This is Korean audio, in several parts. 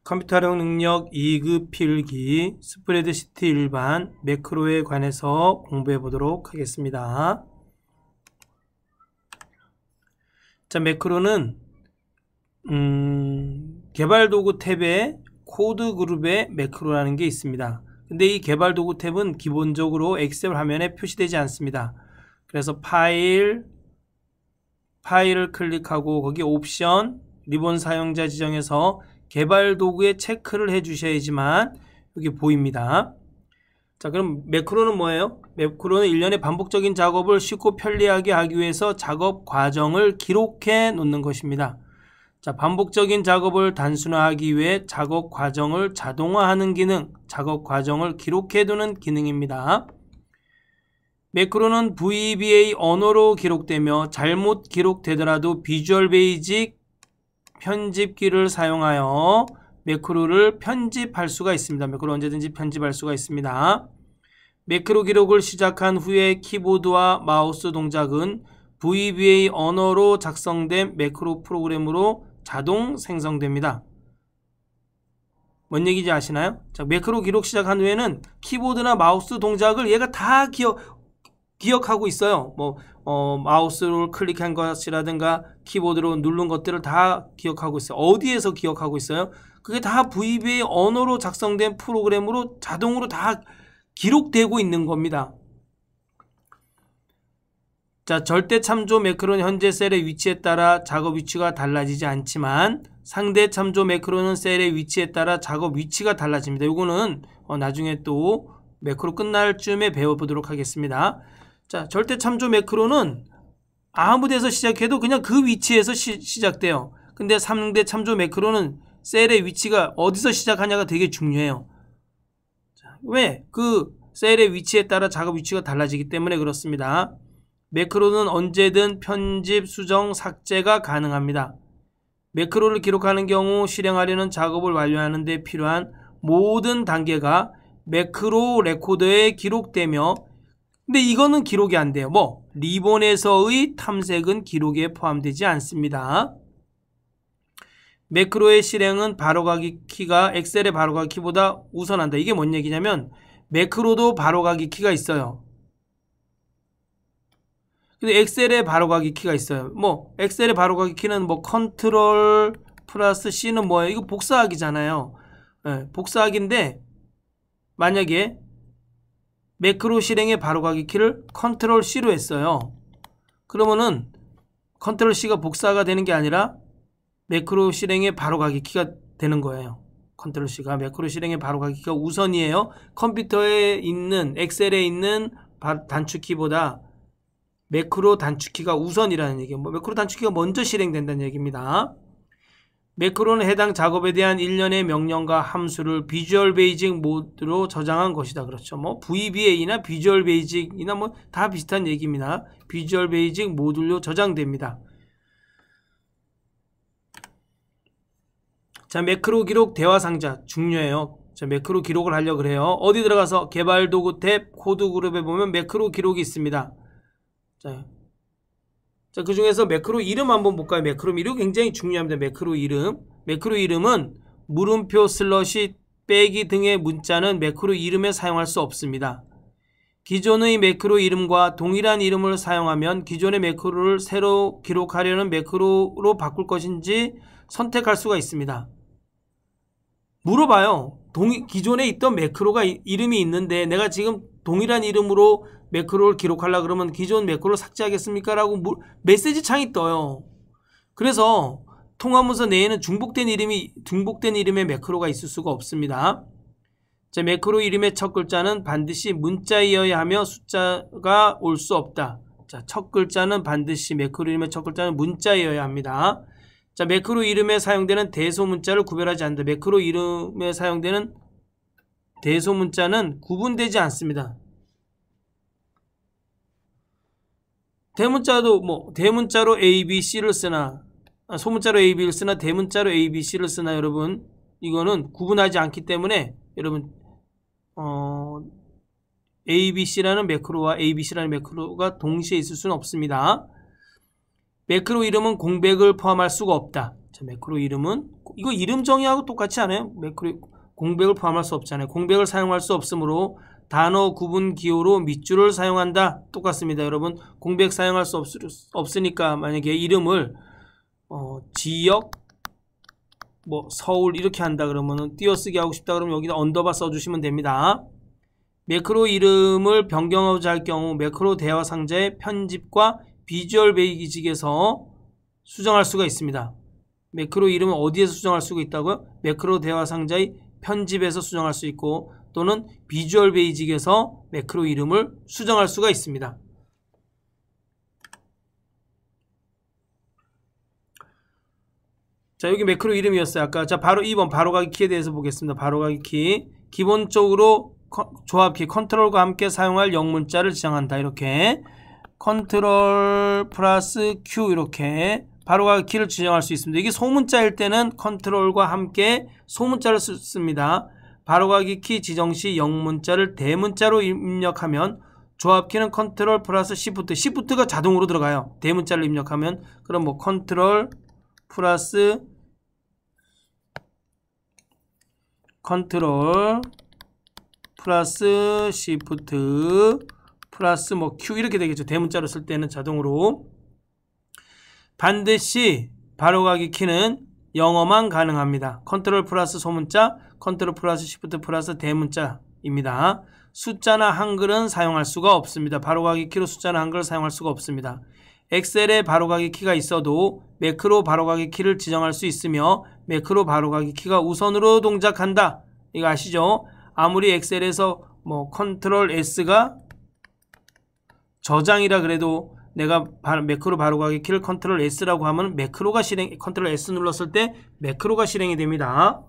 컴퓨터 활용 능력 2급 필기 스프레드시트 일반 매크로에 관해서 공부해 보도록 하겠습니다. 자, 매크로는 개발도구 탭에 코드 그룹에 매크로라는 게 있습니다. 근데 이 개발도구 탭은 기본적으로 엑셀 화면에 표시되지 않습니다. 그래서 파일을 클릭하고 거기 옵션 리본 사용자 지정에서 개발도구에 체크를 해 주셔야지만 여기 보입니다. 자, 그럼 매크로는 뭐예요? 매크로는 일련의 반복적인 작업을 쉽고 편리하게 하기 위해서 작업 과정을 기록해 놓는 것입니다. 자, 반복적인 작업을 단순화하기 위해 작업 과정을 자동화하는 기능, 작업 과정을 기록해 두는 기능입니다. 매크로는 VBA 언어로 기록되며 잘못 기록되더라도 비주얼 베이직 편집기를 사용하여 매크로를 편집할 수가 있습니다. 매크로 언제든지 편집할 수가 있습니다. 매크로 기록을 시작한 후에 키보드와 마우스 동작은 VBA 언어로 작성된 매크로 프로그램으로 자동 생성됩니다. 뭔 얘기인지 아시나요? 자, 매크로 기록 시작한 후에는 키보드나 마우스 동작을 얘가 다 기억하고 있어요. 마우스를 클릭한 것이라든가 키보드로 누른 것들을 다 기억하고 있어요. 어디에서 기억하고 있어요? 그게 다 VBA 언어로 작성된 프로그램으로 자동으로 다 기록되고 있는 겁니다. 자, 절대 참조 매크로는 현재 셀의 위치에 따라 작업 위치가 달라지지 않지만 상대 참조 매크로는 셀의 위치에 따라 작업 위치가 달라집니다. 이거는 나중에 또 매크로 끝날 쯤에 배워보도록 하겠습니다. 자, 절대 참조 매크로는 아무 데서 시작해도 그냥 그 위치에서 시작돼요. 근데 상대 참조 매크로는 셀의 위치가 어디서 시작하냐가 되게 중요해요. 자, 왜? 그 셀의 위치에 따라 작업 위치가 달라지기 때문에 그렇습니다. 매크로는 언제든 편집, 수정, 삭제가 가능합니다. 매크로를 기록하는 경우 실행하려는 작업을 완료하는 데 필요한 모든 단계가 매크로 레코더에 기록되며 근데 이거는 기록이 안 돼요. 리본에서의 탐색은 기록에 포함되지 않습니다. 매크로의 실행은 바로가기 키가 엑셀의 바로가기 키보다 우선한다. 이게 뭔 얘기냐면 매크로도 바로가기 키가 있어요. 근데 엑셀의 바로가기 키가 있어요. 엑셀의 바로가기 키는 컨트롤 플러스 C는 뭐예요? 이거 복사하기잖아요. 네, 복사하기인데 만약에 매크로 실행의 바로가기 키를 컨트롤 C로 했어요. 그러면은 컨트롤 C가 복사가 되는 게 아니라 매크로 실행의 바로가기 키가 되는 거예요. 컨트롤 C가 매크로 실행의 바로가기 키가 우선이에요. 컴퓨터에 있는 엑셀에 있는 단축키보다 매크로 단축키가 우선이라는 얘기예요. 매크로 단축키가 먼저 실행된다는 얘기입니다. 매크로는 해당 작업에 대한 일련의 명령과 함수를 비주얼 베이직 모드로 저장한 것이다. 그렇죠. VBA나 비주얼 베이직이나 다 비슷한 얘기입니다. 비주얼 베이직 모듈로 저장됩니다. 자, 매크로 기록 대화 상자 중요해요. 자, 매크로 기록을 하려고 그래요. 어디 들어가서 개발 도구 탭 코드 그룹에 보면 매크로 기록이 있습니다. 자, 그 중에서 매크로 이름 한번 볼까요? 매크로 이름 굉장히 중요합니다. 매크로 이름은 물음표 슬러시 빼기 등의 문자는 매크로 이름에 사용할 수 없습니다. 기존의 매크로 이름과 동일한 이름을 사용하면 기존의 매크로를 새로 기록하려는 매크로로 바꿀 것인지 선택할 수가 있습니다. 물어봐요. 기존에 있던 매크로가 이름이 있는데 내가 지금 동일한 이름으로 매크로를 기록하려고 그러면 기존 매크로를 삭제하겠습니까? 라고 메시지 창이 떠요. 그래서 통화문서 내에는 중복된 이름의 매크로가 있을 수가 없습니다. 자, 매크로 이름의 첫 글자는 반드시 문자이어야 하며 숫자가 올 수 없다. 자, 첫 글자는 반드시 매크로 이름의 첫 글자는 문자이어야 합니다. 자, 매크로 이름에 사용되는 대소문자를 구별하지 않는다. 매크로 이름에 사용되는 대소문자는 구분되지 않습니다. 대문자로 A, B, C를 쓰나 소문자로 A, B를 쓰나 대문자로 A, B, C를 쓰나 여러분 이거는 구분하지 않기 때문에 여러분 A, B, C라는 매크로와 A, B, C라는 매크로가 동시에 있을 수는 없습니다. 매크로 이름은 공백을 포함할 수가 없다. 자, 매크로 이름은 이거 이름 정의하고 똑같지 않아요? 매크로 공백을 포함할 수 없잖아요. 공백을 사용할 수 없으므로 단어 구분 기호로 밑줄을 사용한다. 똑같습니다. 여러분 공백 사용할 수 없으니까 만약에 이름을 지역 뭐 서울 이렇게 한다 그러면은 띄어쓰기 하고 싶다 그러면 여기다 언더바 써주시면 됩니다. 매크로 이름을 변경하고자 할 경우 매크로 대화 상자의 편집과 비주얼 베이직에서 수정할 수가 있습니다. 매크로 이름은 어디에서 수정할 수가 있다고요? 매크로 대화 상자의 편집에서 수정할 수 있고 또는 비주얼 베이직에서 매크로 이름을 수정할 수가 있습니다. 자, 여기 매크로 이름이었어요. 아까. 자, 바로 2번 바로가기 키에 대해서 보겠습니다. 바로가기 키. 기본적으로 조합키 컨트롤과 함께 사용할 영문자를 지정한다. 이렇게 컨트롤 플러스 Q 이렇게 바로가기 키를 지정할 수 있습니다. 이게 소문자일 때는 컨트롤과 함께 소문자를 씁니다. 바로가기 키 지정 시 영문자를 대문자로 입력하면 조합키는 컨트롤 플러스 시프트가 자동으로 들어가요. 대문자를 입력하면 그럼 뭐 컨트롤 플러스 시프트 플러스 뭐 Q 이렇게 되겠죠. 대문자로 쓸 때는 자동으로. 반드시 바로가기 키는 영어만 가능합니다. 컨트롤 플러스 소문자, 컨트롤 플러스 시프트 플러스 대문자입니다. 숫자나 한글은 사용할 수가 없습니다. 바로가기 키로 숫자나 한글을 사용할 수가 없습니다. 엑셀에 바로가기 키가 있어도 매크로 바로가기 키를 지정할 수 있으며 매크로 바로가기 키가 우선으로 동작한다. 이거 아시죠? 아무리 엑셀에서 뭐 컨트롤 S가 저장이라 그래도 내가 매크로 바로가기 키를 컨트롤 S라고 하면 매크로가 컨트롤 S 눌렀을 때 매크로가 실행이 됩니다.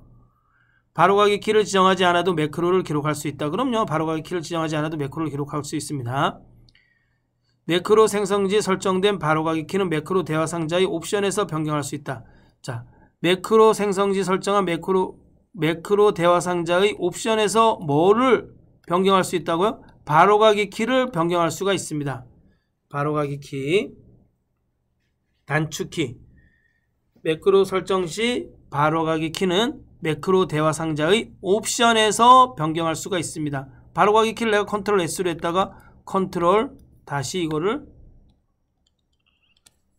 바로가기 키를 지정하지 않아도 매크로를 기록할 수 있다. 그럼요. 바로가기 키를 지정하지 않아도 매크로를 기록할 수 있습니다. 매크로 생성지 설정된 바로가기 키는 매크로 대화 상자의 옵션에서 변경할 수 있다. 자, 매크로 생성지 설정한 매크로 대화 상자의 옵션에서 뭐를 변경할 수 있다고요? 바로가기 키를 변경할 수가 있습니다. 바로가기 키, 단축키. 매크로 설정 시 바로가기 키는 매크로 대화 상자의 옵션에서 변경할 수가 있습니다. 바로가기 키를 내가 컨트롤 S로 했다가 컨트롤 다시 이거를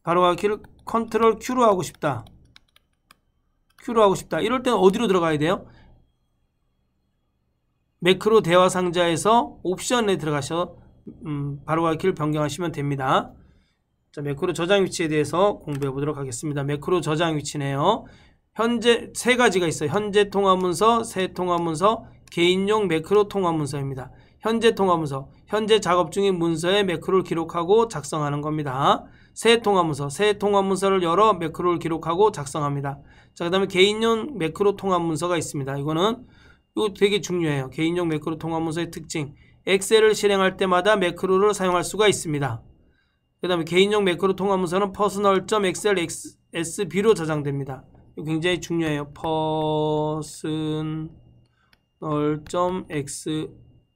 바로가기 키를 컨트롤 Q로 하고 싶다. 이럴 때는 어디로 들어가야 돼요? 매크로 대화 상자에서 옵션에 들어가셔서 바로가기 키를 변경하시면 됩니다. 자, 매크로 저장 위치에 대해서 공부해 보도록 하겠습니다. 매크로 저장 위치네요. 현재 세 가지가 있어요. 현재 통화문서, 새 통화문서, 개인용 매크로 통화문서입니다. 현재 통화문서, 현재 작업 중인 문서에 매크로를 기록하고 작성하는 겁니다. 새 통화문서를 열어 매크로를 기록하고 작성합니다. 자, 그 다음에 개인용 매크로 통화문서가 있습니다. 이거 되게 중요해요. 개인용 매크로 통화문서의 특징. 엑셀을 실행할 때마다 매크로를 사용할 수가 있습니다. 그 다음에 개인용 매크로 통화문서는 personal.xlsb로 저장됩니다. 이거 굉장히 중요해요.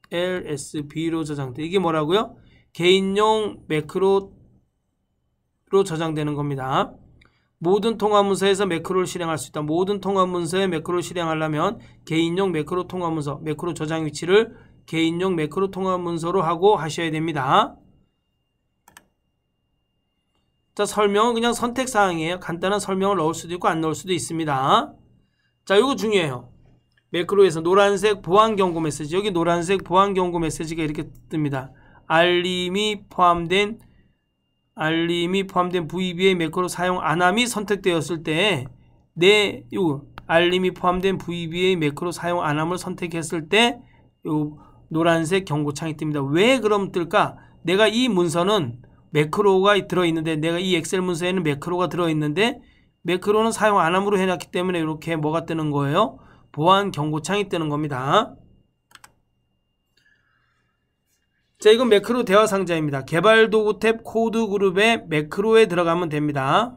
personal.xlsb로 저장돼. 이게 뭐라고요? 개인용 매크로로 저장되는 겁니다. 모든 통화문서에서 매크로를 실행할 수 있다. 모든 통화문서에 매크로를 실행하려면 개인용 매크로 통화문서, 매크로 저장 위치를 개인용 매크로 통화문서로 하고 하셔야 됩니다. 자, 설명은 그냥 선택사항이에요. 간단한 설명을 넣을 수도 있고 안 넣을 수도 있습니다. 자, 이거 중요해요. 매크로에서 노란색 보안 경고 메시지, 여기 노란색 보안 경고 메시지가 이렇게 뜹니다. 알림이 포함된 VBA 매크로 사용 안함이 선택되었을 때 요 알림이 포함된 VBA 매크로 사용 안함을 선택했을 때 요 노란색 경고창이 뜹니다. 왜 그럼 뜰까? 내가 이 문서는 매크로가 들어있는데, 내가 이 엑셀 문서에는 매크로가 들어있는데 매크로는 사용 안함으로 해놨기 때문에 이렇게 뭐가 뜨는 거예요? 보안 경고창이 뜨는 겁니다. 자, 이건 매크로 대화 상자입니다. 개발 도구 탭 코드 그룹에 매크로에 들어가면 됩니다.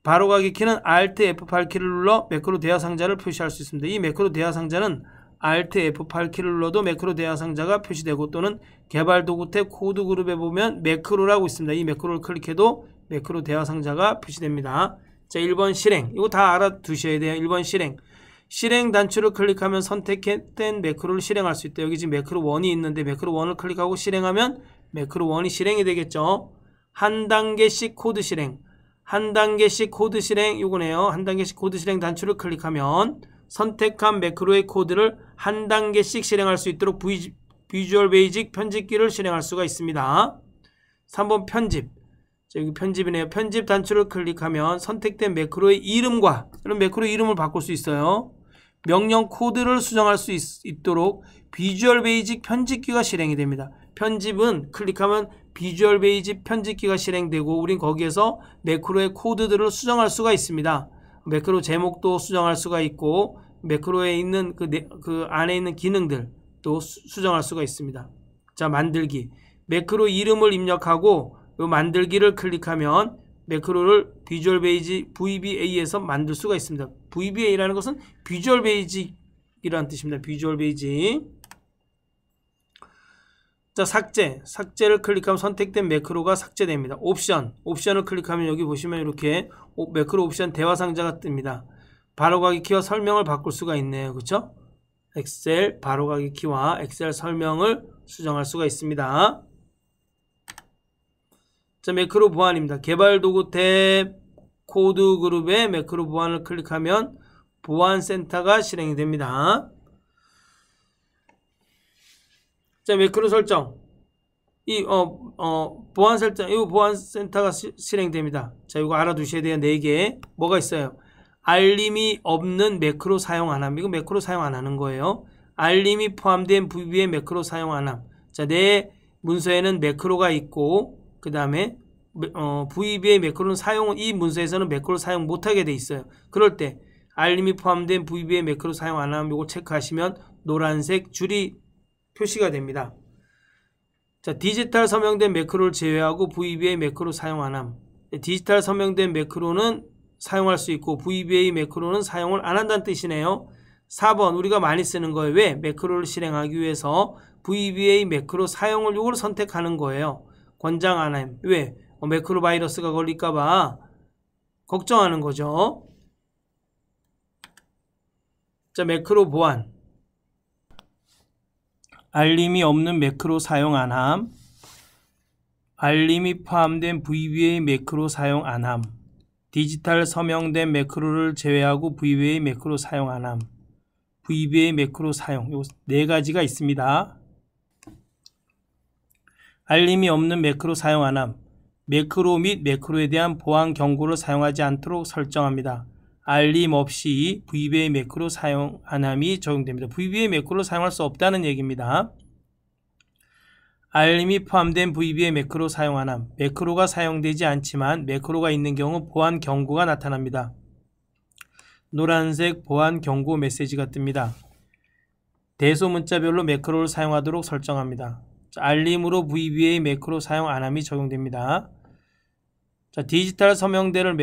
바로가기 키는 Alt F8키를 눌러 매크로 대화 상자를 표시할 수 있습니다. 이 매크로 대화 상자는 Alt F8키를 눌러도 매크로 대화 상자가 표시되고, 또는 개발 도구 탭 코드 그룹에 보면 매크로라고 있습니다. 이 매크로를 클릭해도 매크로 대화 상자가 표시됩니다. 자, 1번 실행. 이거 다 알아두셔야 돼요. 1번 실행. 실행 단추를 클릭하면 선택된 매크로를 실행할 수 있다. 여기 지금 매크로 1이 있는데 매크로 1을 클릭하고 실행하면 매크로 1이 실행이 되겠죠. 한 단계씩 코드 실행. 한 단계씩 코드 실행 이거네요. 한 단계씩 코드 실행 단추를 클릭하면 선택한 매크로의 코드를 한 단계씩 실행할 수 있도록 비주얼 베이직 편집기를 실행할 수가 있습니다. 3번 편집. 자, 여기 편집이네요. 편집 단추를 클릭하면 선택된 매크로의 이름과 이런 매크로 이름을 바꿀 수 있어요. 명령 코드를 수정할 수 있도록 비주얼 베이직 편집기가 실행이 됩니다. 편집은 클릭하면 비주얼 베이직 편집기가 실행되고 우린 거기에서 매크로의 코드들을 수정할 수가 있습니다. 매크로 제목도 수정할 수가 있고 매크로에 있는 그 안에 있는 기능들도 수정할 수가 있습니다. 자, 만들기. 매크로 이름을 입력하고 이 만들기를 클릭하면 매크로를 비주얼 베이직 VBA에서 만들 수가 있습니다. VBA라는 것은 비주얼 베이직이라는 뜻입니다. 비주얼 베이직. 자, 삭제를 클릭하면 선택된 매크로가 삭제됩니다. 옵션을 클릭하면 여기 보시면 이렇게 매크로 옵션 대화 상자가 뜹니다. 바로가기 키와 설명을 바꿀 수가 있네요. 그렇죠? 엑셀 바로가기 키와 엑셀 설명을 수정할 수가 있습니다. 자, 매크로 보안입니다. 개발도구 탭 코드 그룹의 매크로 보안을 클릭하면 보안센터가 실행이 됩니다. 자, 매크로 설정. 보안 설정, 이 보안센터가 실행됩니다. 자, 이거 알아두셔야 돼요. 4개. 뭐가 있어요? 알림이 없는 매크로 사용 안 함. 이거 매크로 사용 안 하는 거예요. 알림이 포함된 VBA 매크로 사용 안 함. 자, 내 문서에는 매크로가 있고, 그 다음에 VBA 매크로는 이 문서에서는 매크로 사용 못하게 돼 있어요. 그럴 때 알림이 포함된 VBA 매크로 사용 안 함. 이거 체크하시면 노란색 줄이 표시가 됩니다. 자, 디지털 서명된 매크로를 제외하고 VBA 매크로 사용 안 함. 디지털 서명된 매크로는 사용할 수 있고 VBA 매크로는 사용을 안 한다는 뜻이네요. 4번 우리가 많이 쓰는 거예요. 왜? 매크로를 실행하기 위해서 VBA 매크로 사용을 요걸 선택하는 거예요. 권장 안 함. 왜? 매크로 바이러스가 걸릴까봐 걱정하는 거죠. 자, 매크로 보안. 알림이 없는 매크로 사용 안 함. 알림이 포함된 VBA 매크로 사용 안 함. 디지털 서명된 매크로를 제외하고 VBA 매크로 사용 안 함. VBA 매크로 사용. 요 4가지가 있습니다. 알림이 없는 매크로 사용 안 함. 매크로 및 매크로에 대한 보안 경고를 사용하지 않도록 설정합니다. 알림 없이 VBA 매크로 사용 안 함이 적용됩니다. VBA 매크로를 사용할 수 없다는 얘기입니다. 알림이 포함된 VBA 매크로 사용 안 함. 매크로가 사용되지 않지만 매크로가 있는 경우 보안 경고가 나타납니다. 노란색 보안 경고 메시지가 뜹니다. 대소 문자별로 매크로를 사용하도록 설정합니다. 자, 알림으로 VBA 매크로 사용 안 함이 적용됩니다. 자, 디지털 서명대를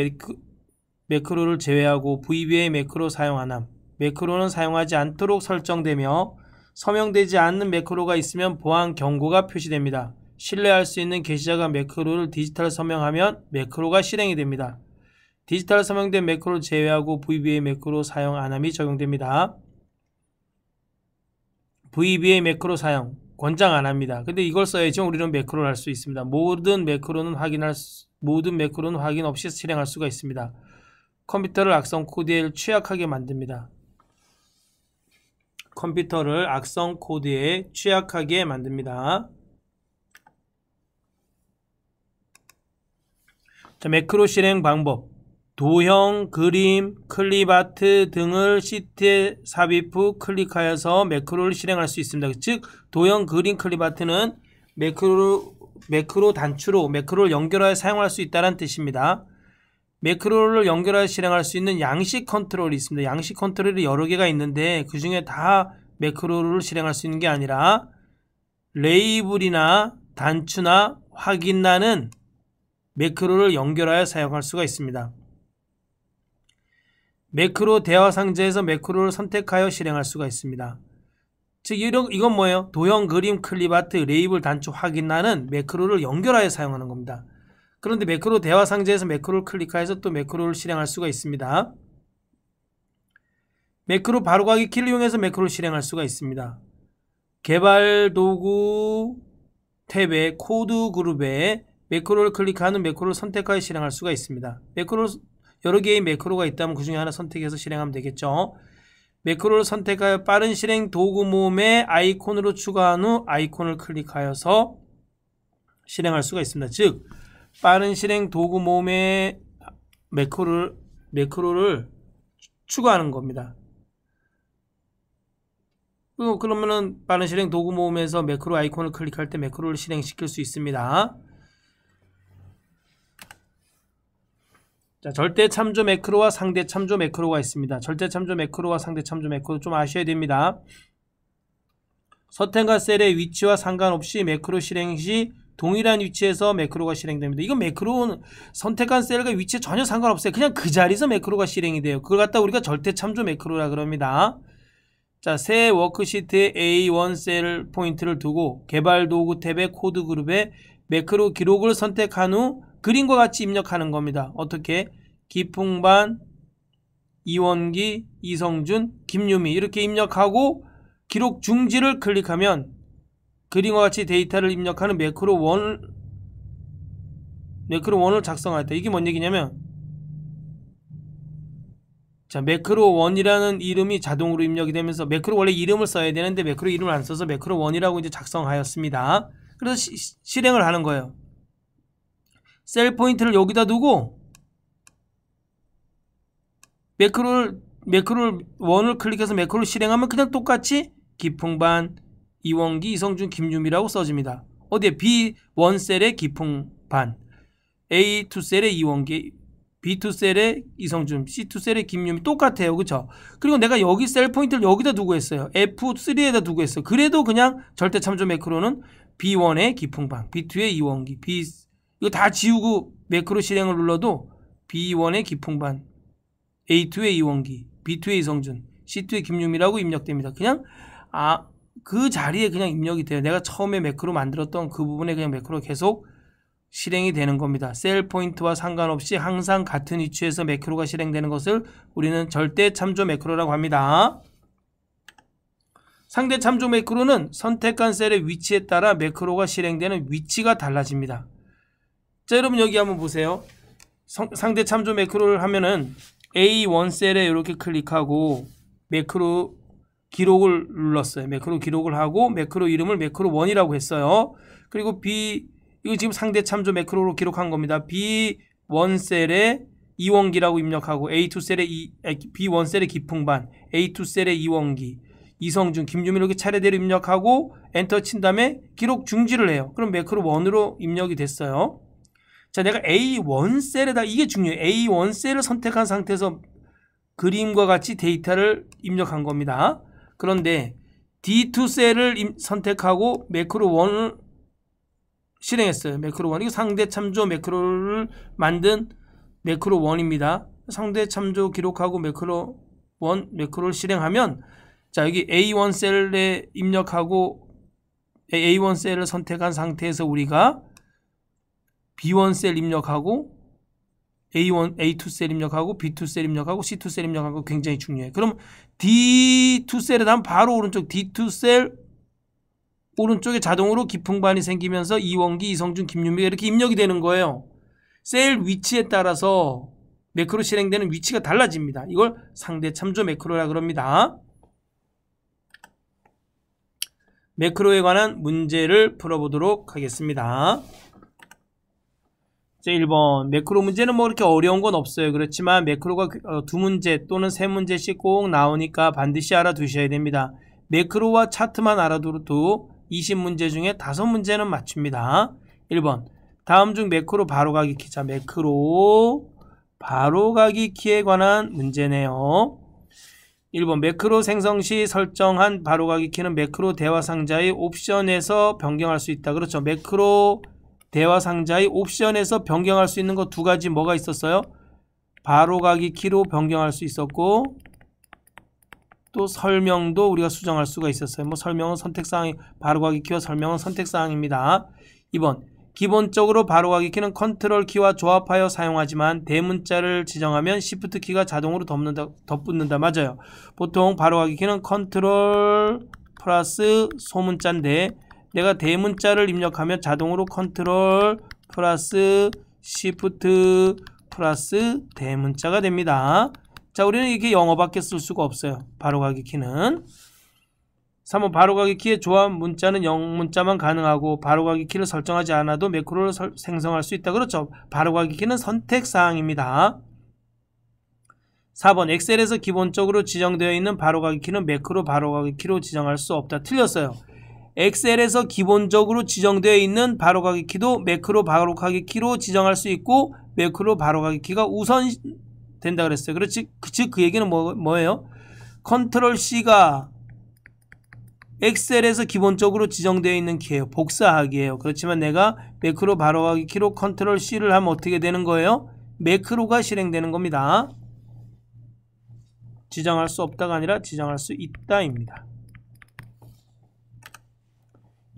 매크로를 제외하고 VBA 매크로 사용 안 함. 매크로는 사용하지 않도록 설정되며 서명되지 않는 매크로가 있으면 보안 경고가 표시됩니다. 신뢰할 수 있는 게시자가 매크로를 디지털 서명하면 매크로가 실행이 됩니다. 디지털 서명된 매크로를 제외하고 VBA 매크로 사용 안 함이 적용됩니다. VBA 매크로 사용 권장 안 합니다. 근데 이걸 써야지 우리는 매크로를 할 수 있습니다. 모든 매크로는 확인 없이 실행할 수가 있습니다. 컴퓨터를 악성 코드에 취약하게 만듭니다. 컴퓨터를 악성 코드에 취약하게 만듭니다. 자, 매크로 실행 방법. 도형, 그림, 클립아트 등을 시트에 삽입 후 클릭하여서 매크로를 실행할 수 있습니다. 즉 도형, 그림, 클립아트는 매크로 단추로 매크로를 연결하여 사용할 수 있다는 뜻입니다. 매크로를 연결하여 실행할 수 있는 양식 컨트롤이 있습니다. 양식 컨트롤이 여러 개가 있는데 그 중에 다 매크로를 실행할 수 있는 게 아니라 레이블이나 단추나 확인란은 매크로를 연결하여 사용할 수가 있습니다. 매크로 대화 상자에서 매크로를 선택하여 실행할 수가 있습니다. 즉 이건 뭐예요? 도형, 그림, 클립아트, 레이블, 단추, 확인란은 매크로를 연결하여 사용하는 겁니다. 그런데 매크로 대화 상자에서 매크로를 클릭해서 또 매크로를 실행할 수가 있습니다. 매크로 바로가기 키를 이용해서 매크로를 실행할 수가 있습니다. 개발 도구 탭의 코드 그룹에 매크로를 클릭하는 매크로를 선택하여 실행할 수가 있습니다. 매크로 여러 개의 매크로가 있다면 그 중에 하나 선택해서 실행하면 되겠죠. 매크로를 선택하여 빠른 실행 도구 모음에 아이콘으로 추가한 후 아이콘을 클릭하여서 실행할 수가 있습니다. 즉 빠른 실행 도구 모음에 매크로를 추가하는 겁니다. 그러면은 빠른 실행 도구 모음에서 매크로 아이콘을 클릭할 때 매크로를 실행시킬 수 있습니다. 자, 절대 참조 매크로와 상대 참조 매크로가 있습니다. 절대 참조 매크로와 상대 참조 매크로 좀 아셔야 됩니다. 선택한 셀의 위치와 상관없이 매크로 실행 시 동일한 위치에서 매크로가 실행됩니다. 이건 매크로는 선택한 셀과 위치에 전혀 상관없어요. 그냥 그 자리에서 매크로가 실행이 돼요. 그걸 갖다 우리가 절대 참조 매크로라 그럽니다. 자, 새 워크시트에 A1 셀 포인트를 두고 개발 도구 탭의 코드 그룹에 매크로 기록을 선택한 후 그림과 같이 입력하는 겁니다. 어떻게? 기풍반, 이원기, 이성준, 김유미 이렇게 입력하고 기록 중지를 클릭하면 그림과 같이 데이터를 입력하는 매크로 1을 작성하였다. 이게 뭔 얘기냐면 자, 매크로 1이라는 이름이 자동으로 입력이 되면서 매크로 원래 이름을 써야 되는데 매크로 이름을 안 써서 매크로 1이라고 이제 작성하였습니다. 그래서 실행을 하는 거예요. 셀 포인트를 여기다 두고 매크로를 1을 클릭해서 매크로를 실행하면 그냥 똑같이 기풍반, 이원기, 이성준, 김유미라고 써집니다. 어디에? B1 셀의 기풍반, A2 셀의 이원기, B2 셀의 이성준, C2 셀의 김유미 똑같아요. 그쵸? 그리고 내가 여기 셀 포인트를 여기다 두고 했어요. F3에다 두고 했어요. 그래도 그냥 절대 참조 매크로는 B1의 기풍반, B2의 이원기, 이거 다 지우고 매크로 실행을 눌러도 B1의 기풍반, A2의 이원기, B2의 이성준, C2의 김유미라고 입력됩니다. 그냥 그 자리에 그냥 입력이 돼요. 내가 처음에 매크로 만들었던 그 부분에 그냥 매크로 계속 실행이 되는 겁니다. 셀 포인트와 상관없이 항상 같은 위치에서 매크로가 실행되는 것을 우리는 절대 참조 매크로라고 합니다. 상대 참조 매크로는 선택한 셀의 위치에 따라 매크로가 실행되는 위치가 달라집니다. 자, 여러분 여기 한번 보세요. 상대 참조 매크로를 하면은 A1 셀에 이렇게 클릭하고 매크로 기록을 눌렀어요. 매크로 기록을 하고 매크로 이름을 매크로 1이라고 했어요. 그리고 이거 지금 상대 참조 매크로로 기록한 겁니다. B1 셀에 이원기라고 입력하고 A2 셀에 B1 셀의 기풍반, A2 셀의 이원기, 이성준, 김유미 이렇게 차례대로 입력하고 엔터 친 다음에 기록 중지를 해요. 그럼 매크로 1으로 입력이 됐어요. 자, 내가 A1 셀에다 이게 중요해요. A1 셀을 선택한 상태에서 그림과 같이 데이터를 입력한 겁니다. 그런데 D2 셀을 선택하고 매크로 1을 실행했어요. 매크로 1. 이거 상대 참조 매크로를 만든 매크로 1입니다. 상대 참조 기록하고 매크로 1 매크로를 실행하면 자, 여기 A1 셀에 입력하고 A1 셀을 선택한 상태에서 우리가 B1 셀 입력하고 A2 셀 입력하고 B2 셀 입력하고 C2 셀 입력하고 굉장히 중요해요. 그럼 D2 셀에 다음 바로 오른쪽 D2 셀 오른쪽에 자동으로 기풍반이 생기면서 이원기, 이성준, 김유미가 이렇게 입력이 되는 거예요. 셀 위치에 따라서 매크로 실행되는 위치가 달라집니다. 이걸 상대 참조 매크로라 그럽니다. 매크로에 관한 문제를 풀어보도록 하겠습니다. 자, 1번 매크로 문제는 뭐 그렇게 어려운 건 없어요. 그렇지만 매크로가 2문제 또는 3문제씩 꼭 나오니까 반드시 알아두셔야 됩니다. 매크로와 차트만 알아둬도 20문제 중에 5문제는 맞춥니다. 1번 다음 중 매크로 바로가기 키. 자, 매크로 바로가기 키에 관한 문제네요. 1번 매크로 생성 시 설정한 바로가기 키는 매크로 대화 상자의 옵션에서 변경할 수 있다. 그렇죠. 매크로 대화 상자의 옵션에서 변경할 수 있는 거 2가지 뭐가 있었어요? 바로가기 키로 변경할 수 있었고 또 설명도 우리가 수정할 수가 있었어요. 뭐 설명은 선택사항이 바로가기 키와 설명은 선택사항입니다. 2번 기본적으로 바로가기 키는 컨트롤 키와 조합하여 사용하지만 대문자를 지정하면 시프트 키가 자동으로 덧붙는다. 맞아요. 보통 바로가기 키는 컨트롤 플러스 소문자인데 내가 대문자를 입력하면 자동으로 컨트롤 플러스 시프트 플러스 대문자가 됩니다. 자, 우리는 이렇게 영어밖에 쓸 수가 없어요. 바로가기 키는. 3번 바로가기 키의 조합 문자는 영문자만 가능하고 바로가기 키를 설정하지 않아도 매크로를 생성할 수 있다. 그렇죠. 바로가기 키는 선택사항입니다. 4번 엑셀에서 기본적으로 지정되어 있는 바로가기 키는 매크로 바로가기 키로 지정할 수 없다. 틀렸어요. 엑셀에서 기본적으로 지정되어 있는 바로가기 키도 매크로 바로가기 키로 지정할 수 있고 매크로 바로가기 키가 우선 된다 그랬어요. 그렇지. 즉 그 얘기는 뭐예요? 컨트롤 C가 엑셀에서 기본적으로 지정되어 있는 키예요. 복사하기예요. 그렇지만 내가 매크로 바로가기 키로 컨트롤 C를 하면 어떻게 되는 거예요? 매크로가 실행되는 겁니다. 지정할 수 없다가 아니라 지정할 수 있다입니다.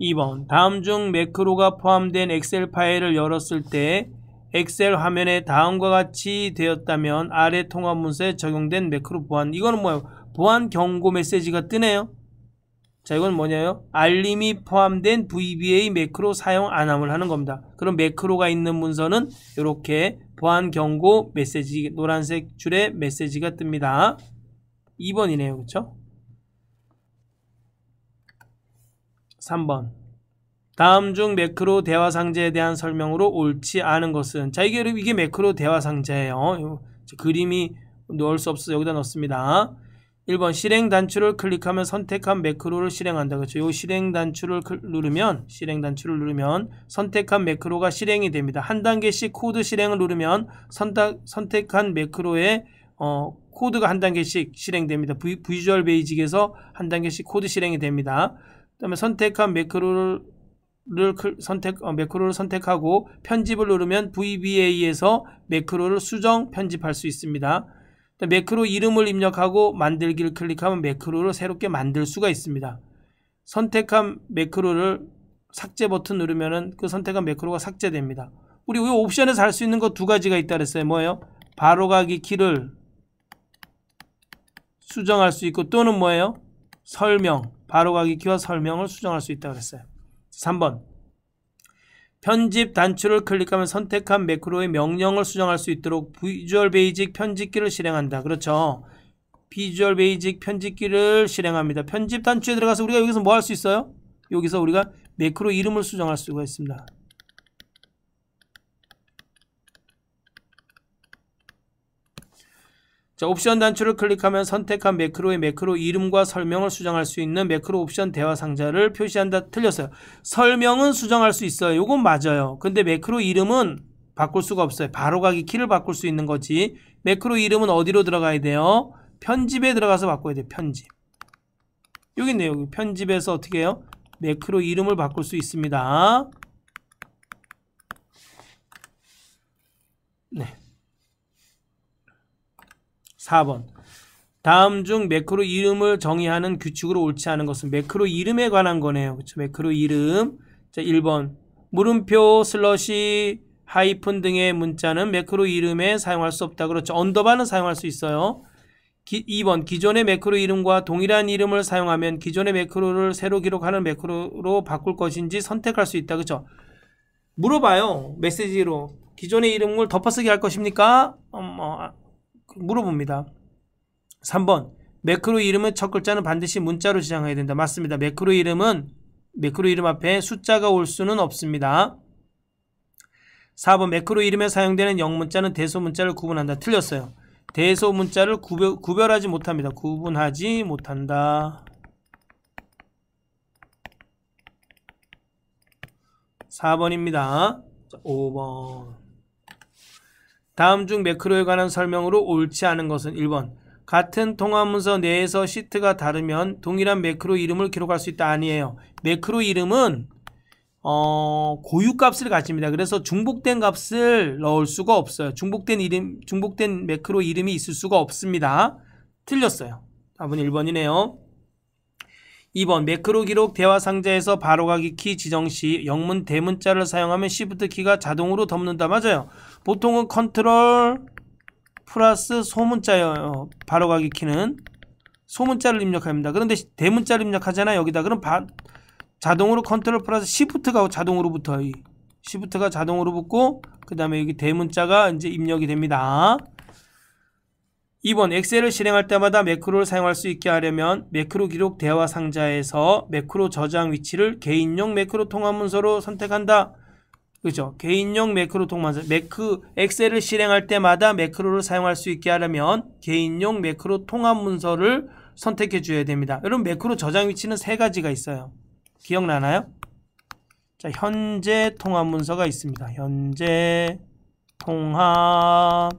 2번 다음 중 매크로가 포함된 엑셀 파일을 열었을 때 엑셀 화면에 다음과 같이 되었다면 아래 통합 문서에 적용된 매크로 보안. 이거는 뭐예요? 보안 경고 메시지가 뜨네요. 자, 이건 뭐냐요? 알림이 포함된 VBA 매크로 사용 안함을 하는 겁니다. 그럼 매크로가 있는 문서는 이렇게 보안 경고 메시지, 노란색 줄에 메시지가 뜹니다. 2번이네요. 그렇죠? 3번 다음 중 매크로 대화 상자에 대한 설명으로 옳지 않은 것은. 자, 이게 매크로 대화 상자예요. 그림이 넣을 수 없어서 여기다 넣습니다. 1번 실행 단추를 클릭하면 선택한 매크로를 실행한다. 그렇죠? 이 실행 단추를 누르면 선택한 매크로가 실행이 됩니다. 한 단계씩 코드 실행을 누르면 선택한 매크로의 코드가 한 단계씩 실행됩니다. 비주얼 베이직에서 한 단계씩 코드 실행이 됩니다. 그다음에 선택한 매크로를 선택하고 편집을 누르면 VBA에서 매크로를 수정 편집할 수 있습니다. 매크로 이름을 입력하고 만들기를 클릭하면 매크로를 새롭게 만들 수가 있습니다. 선택한 매크로를 삭제 버튼 누르면은 그 선택한 매크로가 삭제됩니다. 우리 이 옵션에서 할 수 있는 거 두 가지가 있다 그랬어요. 뭐예요? 바로가기 키를 수정할 수 있고 또는 뭐예요? 설명, 바로가기 키와 설명을 수정할 수 있다 그랬어요. 3번 편집 단추를 클릭하면 선택한 매크로의 명령을 수정할 수 있도록 비주얼 베이직 편집기를 실행한다. 그렇죠. 비주얼 베이직 편집기를 실행합니다. 편집 단추에 들어가서 우리가 여기서 뭐 할 수 있어요? 여기서 우리가 매크로 이름을 수정할 수가 있습니다. 자, 옵션 단추를 클릭하면 선택한 매크로의 매크로 이름과 설명을 수정할 수 있는 매크로 옵션 대화 상자를 표시한다. 틀렸어요. 설명은 수정할 수 있어요. 이건 맞아요. 근데 매크로 이름은 바꿀 수가 없어요. 바로가기 키를 바꿀 수 있는 거지. 매크로 이름은 어디로 들어가야 돼요? 편집에 들어가서 바꿔야 돼요. 편집. 여기 있네요. 여기 편집에서 어떻게 해요? 매크로 이름을 바꿀 수 있습니다. 네. 4번 다음 중 매크로 이름을 정의하는 규칙으로 옳지 않은 것은. 매크로 이름에 관한 거네요. 그렇죠? 매크로 이름. 자, 1번 물음표 슬러시 하이픈 등의 문자는 매크로 이름에 사용할 수 없다. 그렇죠? 언더바는 사용할 수 있어요. 2번 기존의 매크로 이름과 동일한 이름을 사용하면 기존의 매크로를 새로 기록하는 매크로로 바꿀 것인지 선택할 수 있다. 그렇죠? 물어봐요. 메시지로. 기존의 이름을 덮어쓰기 할 것입니까? 물어봅니다. 3번 매크로 이름의 첫 글자는 반드시 문자로 지정해야 된다. 맞습니다. 매크로 이름 앞에 숫자가 올 수는 없습니다. 4번 매크로 이름에 사용되는 영문자는 대소문자를 구분한다. 틀렸어요. 대소문자를 구별하지 못합니다. 구분하지 못한다. 4번입니다. 5번 다음 중 매크로에 관한 설명으로 옳지 않은 것은. 1번 같은 통합문서 내에서 시트가 다르면 동일한 매크로 이름을 기록할 수 있다. 아니에요. 매크로 이름은 고유값을 가집니다. 그래서 중복된 값을 넣을 수가 없어요. 중복된 매크로 이름이 있을 수가 없습니다. 틀렸어요. 답은 1번이네요. 2번 매크로 기록 대화 상자에서 바로가기 키 지정 시 영문 대문자를 사용하면 Shift 키가 자동으로 덮는다. 맞아요. 보통은 컨트롤 플러스 소문자예요. 바로가기 키는 소문자를 입력합니다. 그런데 대문자를 입력하잖아요. 여기다. 그럼 자동으로 컨트롤 플러스 Shift가 자동으로 붙어요. Shift가 자동으로 붙고 그 다음에 여기 대문자가 이제 입력이 됩니다. 2번 엑셀을 실행할 때마다 매크로를 사용할 수 있게 하려면 매크로 기록 대화 상자에서 매크로 저장 위치를 개인용 매크로 통합 문서로 선택한다. 그죠? 개인용 매크로 통합 문서. 엑셀을 실행할 때마다 매크로를 사용할 수 있게 하려면 개인용 매크로 통합 문서를 선택해 줘야 됩니다. 여러분 매크로 저장 위치는 3가지가 있어요. 기억나나요? 자, 현재 통합 문서가 있습니다. 현재 통합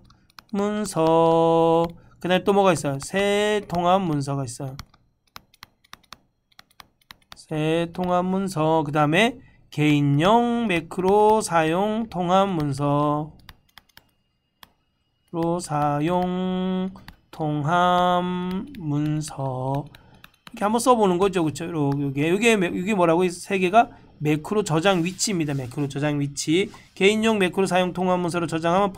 문서. 그 다음에 또 뭐가 있어요? 새 통합 문서가 있어요. 새 통합 문서. 그 다음에 개인용 매크로 사용 통합 문서로 사용 통합 문서. 이렇게 한번 써보는 거죠. 그쵸? 이게 뭐라고? 이 3개가 매크로 저장 위치입니다. 매크로 저장 위치. 개인용 매크로 사용 통합 문서로 저장하면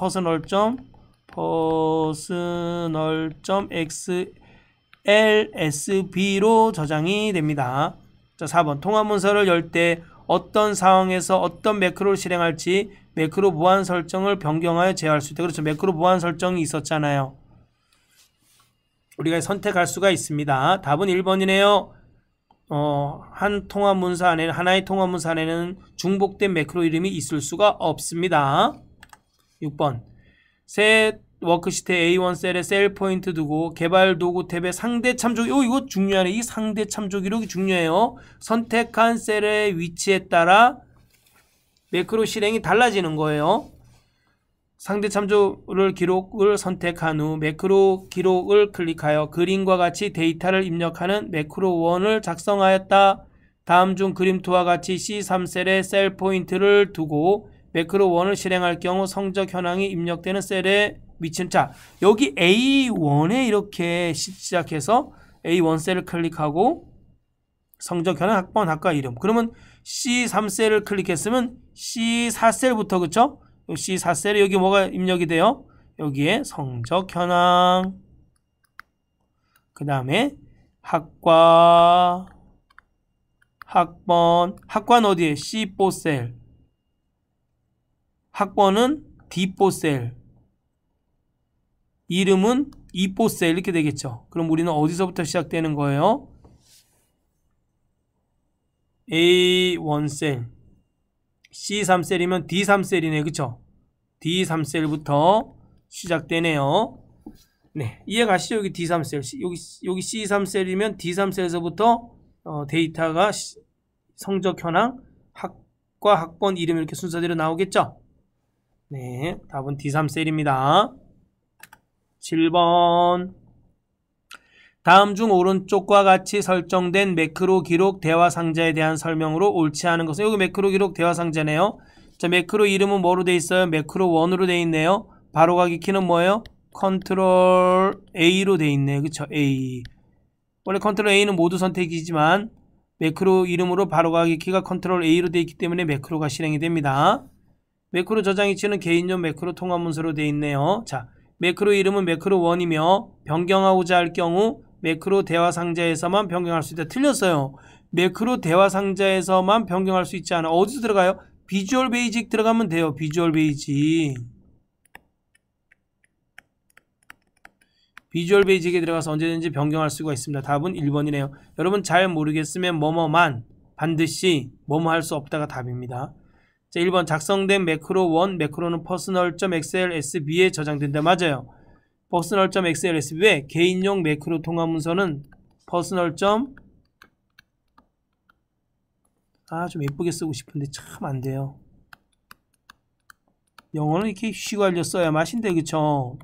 personal.xlsb로 저장이 됩니다. 자, 4번 통합 문서를 열 때 어떤 상황에서 어떤 매크로를 실행할지 매크로 보안 설정을 변경하여 제어할 수 있다. 그렇죠. 매크로 보안 설정이 있었잖아요. 우리가 선택할 수가 있습니다. 답은 1번이네요. 한 통합 문서 안에는, 하나의 통합 문서 안에는 중복된 매크로 이름이 있을 수가 없습니다. 6번 새 워크시트에 A1 셀에 셀 포인트 두고 개발 도구 탭에 상대 참조. 이거 중요하네. 이 상대 참조 기록이 중요해요. 선택한 셀의 위치에 따라 매크로 실행이 달라지는 거예요. 상대 참조를 기록을 선택한 후 매크로 기록을 클릭하여 그림과 같이 데이터를 입력하는 매크로1을 작성하였다. 다음 중 그림2와 같이 C3셀에 셀 포인트를 두고 매크로1을 실행할 경우 성적 현황이 입력되는 셀의 위치는, 자, 여기 A1에 이렇게 시작해서 A1 셀을 클릭하고 성적 현황, 학번, 학과 이름. 그러면 C3셀을 클릭했으면 C4셀부터, 그쵸? C4셀에 여기 뭐가 입력이 돼요? 여기에 성적 현황, 그 다음에 학과, 학번. 학과는 어디에? C4셀. 학번은 D4셀. 이름은 E4셀. 이렇게 되겠죠. 그럼 우리는 어디서부터 시작되는 거예요? A1셀. C3셀이면 D3셀이네. 그쵸? D3셀부터 시작되네요. 네, 이해가시죠? 여기 D3셀. 여기 C3셀이면 D3셀에서부터 데이터가 성적 현황, 학과, 학번, 이름 이렇게 순서대로 나오겠죠? 네, 답은 D3셀입니다. 7번. 다음 중 오른쪽과 같이 설정된 매크로 기록 대화 상자에 대한 설명으로 옳지 않은 것은, 여기 매크로 기록 대화 상자네요. 자, 매크로 이름은 뭐로 돼 있어요? 매크로1으로 돼 있네요. 바로가기 키는 뭐예요? 컨트롤 A로 돼 있네요. 그쵸? A. 원래 컨트롤 A는 모두 선택이지만 매크로 이름으로 바로가기 키가 컨트롤 A로 돼 있기 때문에 매크로가 실행이 됩니다. 매크로 저장 위치는 개인용 매크로 통합 문서로 돼 있네요. 자, 매크로 이름은 매크로1이며 변경하고자 할 경우 매크로 대화 상자에서만 변경할 수 있다. 틀렸어요. 매크로 대화 상자에서만 변경할 수 있지 않아. 어디서 들어가요? 비주얼 베이직 들어가면 돼요. 비주얼 베이직. 비주얼 베이직에 들어가서 언제든지 변경할 수가 있습니다. 답은 1번이네요. 여러분 잘 모르겠으면 뭐뭐만, 반드시 뭐뭐 할 수 없다가 답입니다. 자, 1번 작성된 매크로1, 매크로는 personal.xlsb에 저장된다. 맞아요. personal.xlsb에 개인용 매크로 통합 문서는 personal. 좀 예쁘게 쓰고 싶은데 참 안 돼요. 영어는 이렇게 휘갈려 써야 맛인데, 그쵸?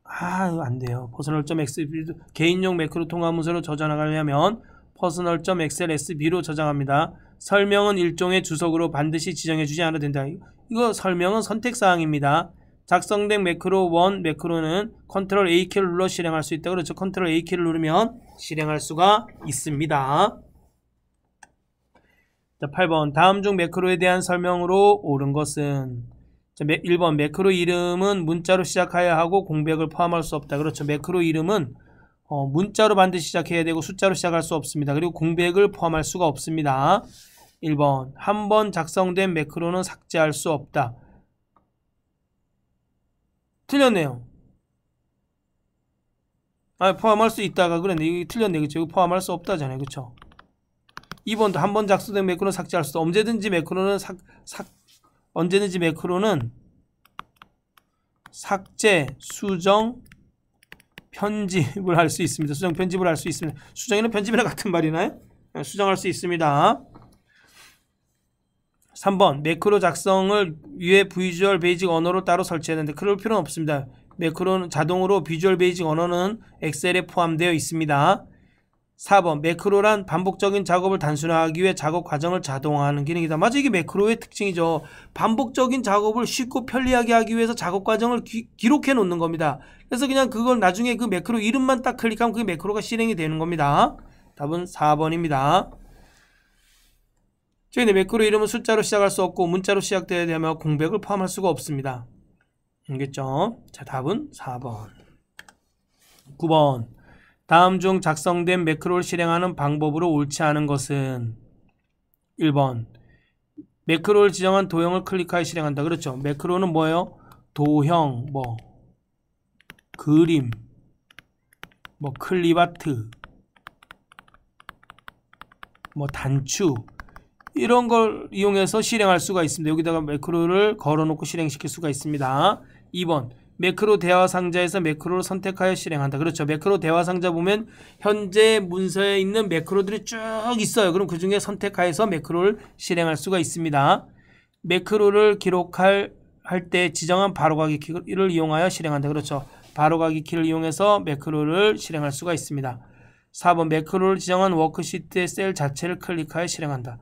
안 돼요. personal.xlsb 개인용 매크로 통합 문서로 저장하려면 personal.xlsb로 저장합니다. 설명은 일종의 주석으로 반드시 지정해주지 않아도 된다. 이거 설명은 선택사항입니다. 작성된 매크로 1 매크로는 컨트롤 A키를 눌러 실행할 수 있다. 그렇죠. 컨트롤 A키를 누르면 실행할 수가 있습니다. 자, 8번 다음 중 매크로에 대한 설명으로 옳은 것은? 자, 1번 매크로 이름은 문자로 시작해야 하고 공백을 포함할 수 없다. 그렇죠. 매크로 이름은 문자로 반드시 시작해야 되고 숫자로 시작할 수 없습니다. 그리고 공백을 포함할 수가 없습니다. 1번 한 번 작성된 매크로는 삭제할 수 없다. 틀렸네요. 포함할 수 있다가 그랬네. 이게 틀렸네. 그쵸? 이거 포함할 수 없다잖아요. 그쵸? 2번도 한 번 작성된 매크로는 삭제할 수 없다. 언제든지 매크로는 삭제, 수정, 편집을 할 수 있습니다. 수정, 편집을 할 수 있습니다. 수정이랑 편집이랑 같은 말이나요? 수정할 수 있습니다. 3번 매크로 작성을 위에 비주얼 베이직 언어로 따로 설치해야 되는데 그럴 필요는 없습니다. 매크로는 자동으로 비주얼 베이직 언어는 엑셀에 포함되어 있습니다. 4번 매크로란 반복적인 작업을 단순화하기 위해 작업 과정을 자동화하는 기능이다. 맞아, 이게 매크로의 특징이죠. 반복적인 작업을 쉽고 편리하게 하기 위해서 작업 과정을 기록해 놓는 겁니다. 그래서 그냥 그걸 나중에 그 매크로 이름만 딱 클릭하면 그 매크로가 실행이 되는 겁니다. 답은 4번입니다. 저희는 매크로 이름은 숫자로 시작할 수 없고 문자로 시작되어야 되며 공백을 포함할 수가 없습니다. 알겠죠? 자, 답은 4번. 9번 다음 중 작성된 매크로를 실행하는 방법으로 옳지 않은 것은? 1번 매크로를 지정한 도형을 클릭하여 실행한다. 그렇죠. 매크로는 뭐예요? 도형, 그림, 클립아트, 단추 이런 걸 이용해서 실행할 수가 있습니다. 여기다가 매크로를 걸어놓고 실행시킬 수가 있습니다. 2번 매크로 대화 상자에서 매크로를 선택하여 실행한다. 그렇죠. 매크로 대화 상자 보면 현재 문서에 있는 매크로들이 쭉 있어요. 그럼 그 중에 선택하여서 매크로를 실행할 수가 있습니다. 매크로를 기록할 때 지정한 바로가기 키를 이용하여 실행한다. 그렇죠. 바로가기 키를 이용해서 매크로를 실행할 수가 있습니다. 4번 매크로를 지정한 워크시트의 셀 자체를 클릭하여 실행한다.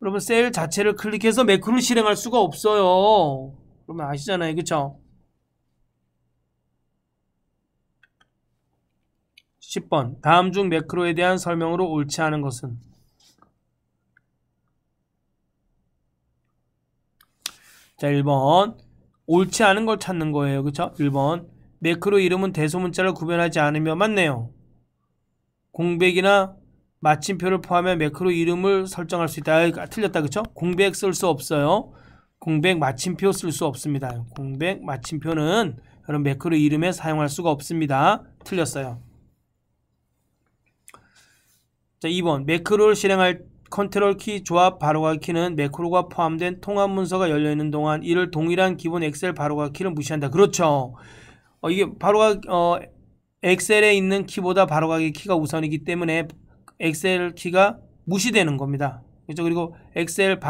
여러분 셀 자체를 클릭해서 매크로를 실행할 수가 없어요. 그러면 아시잖아요. 그쵸? 10번 다음 중 매크로에 대한 설명으로 옳지 않은 것은? 자, 1번 옳지 않은 걸 찾는 거예요. 그쵸? 1번 매크로 이름은 대소문자를 구별하지 않으며 맞네요. 공백이나 마침표를 포함해 매크로 이름을 설정할 수 있다. 틀렸다. 그쵸? 공백 쓸 수 없어요. 공백 마침표 쓸 수 없습니다. 공백 마침표는 여러분 매크로 이름에 사용할 수가 없습니다. 틀렸어요. 자, 2번 매크로를 실행할 컨트롤 키 조합 바로가기 키는 매크로가 포함된 통합 문서가 열려있는 동안 이를 동일한 기본 엑셀 바로가기 키를 무시한다. 그렇죠. 이게 엑셀에 있는 키보다 바로가기 키가 우선이기 때문에 엑셀 키가 무시되는 겁니다. 그렇죠? 그리고 엑셀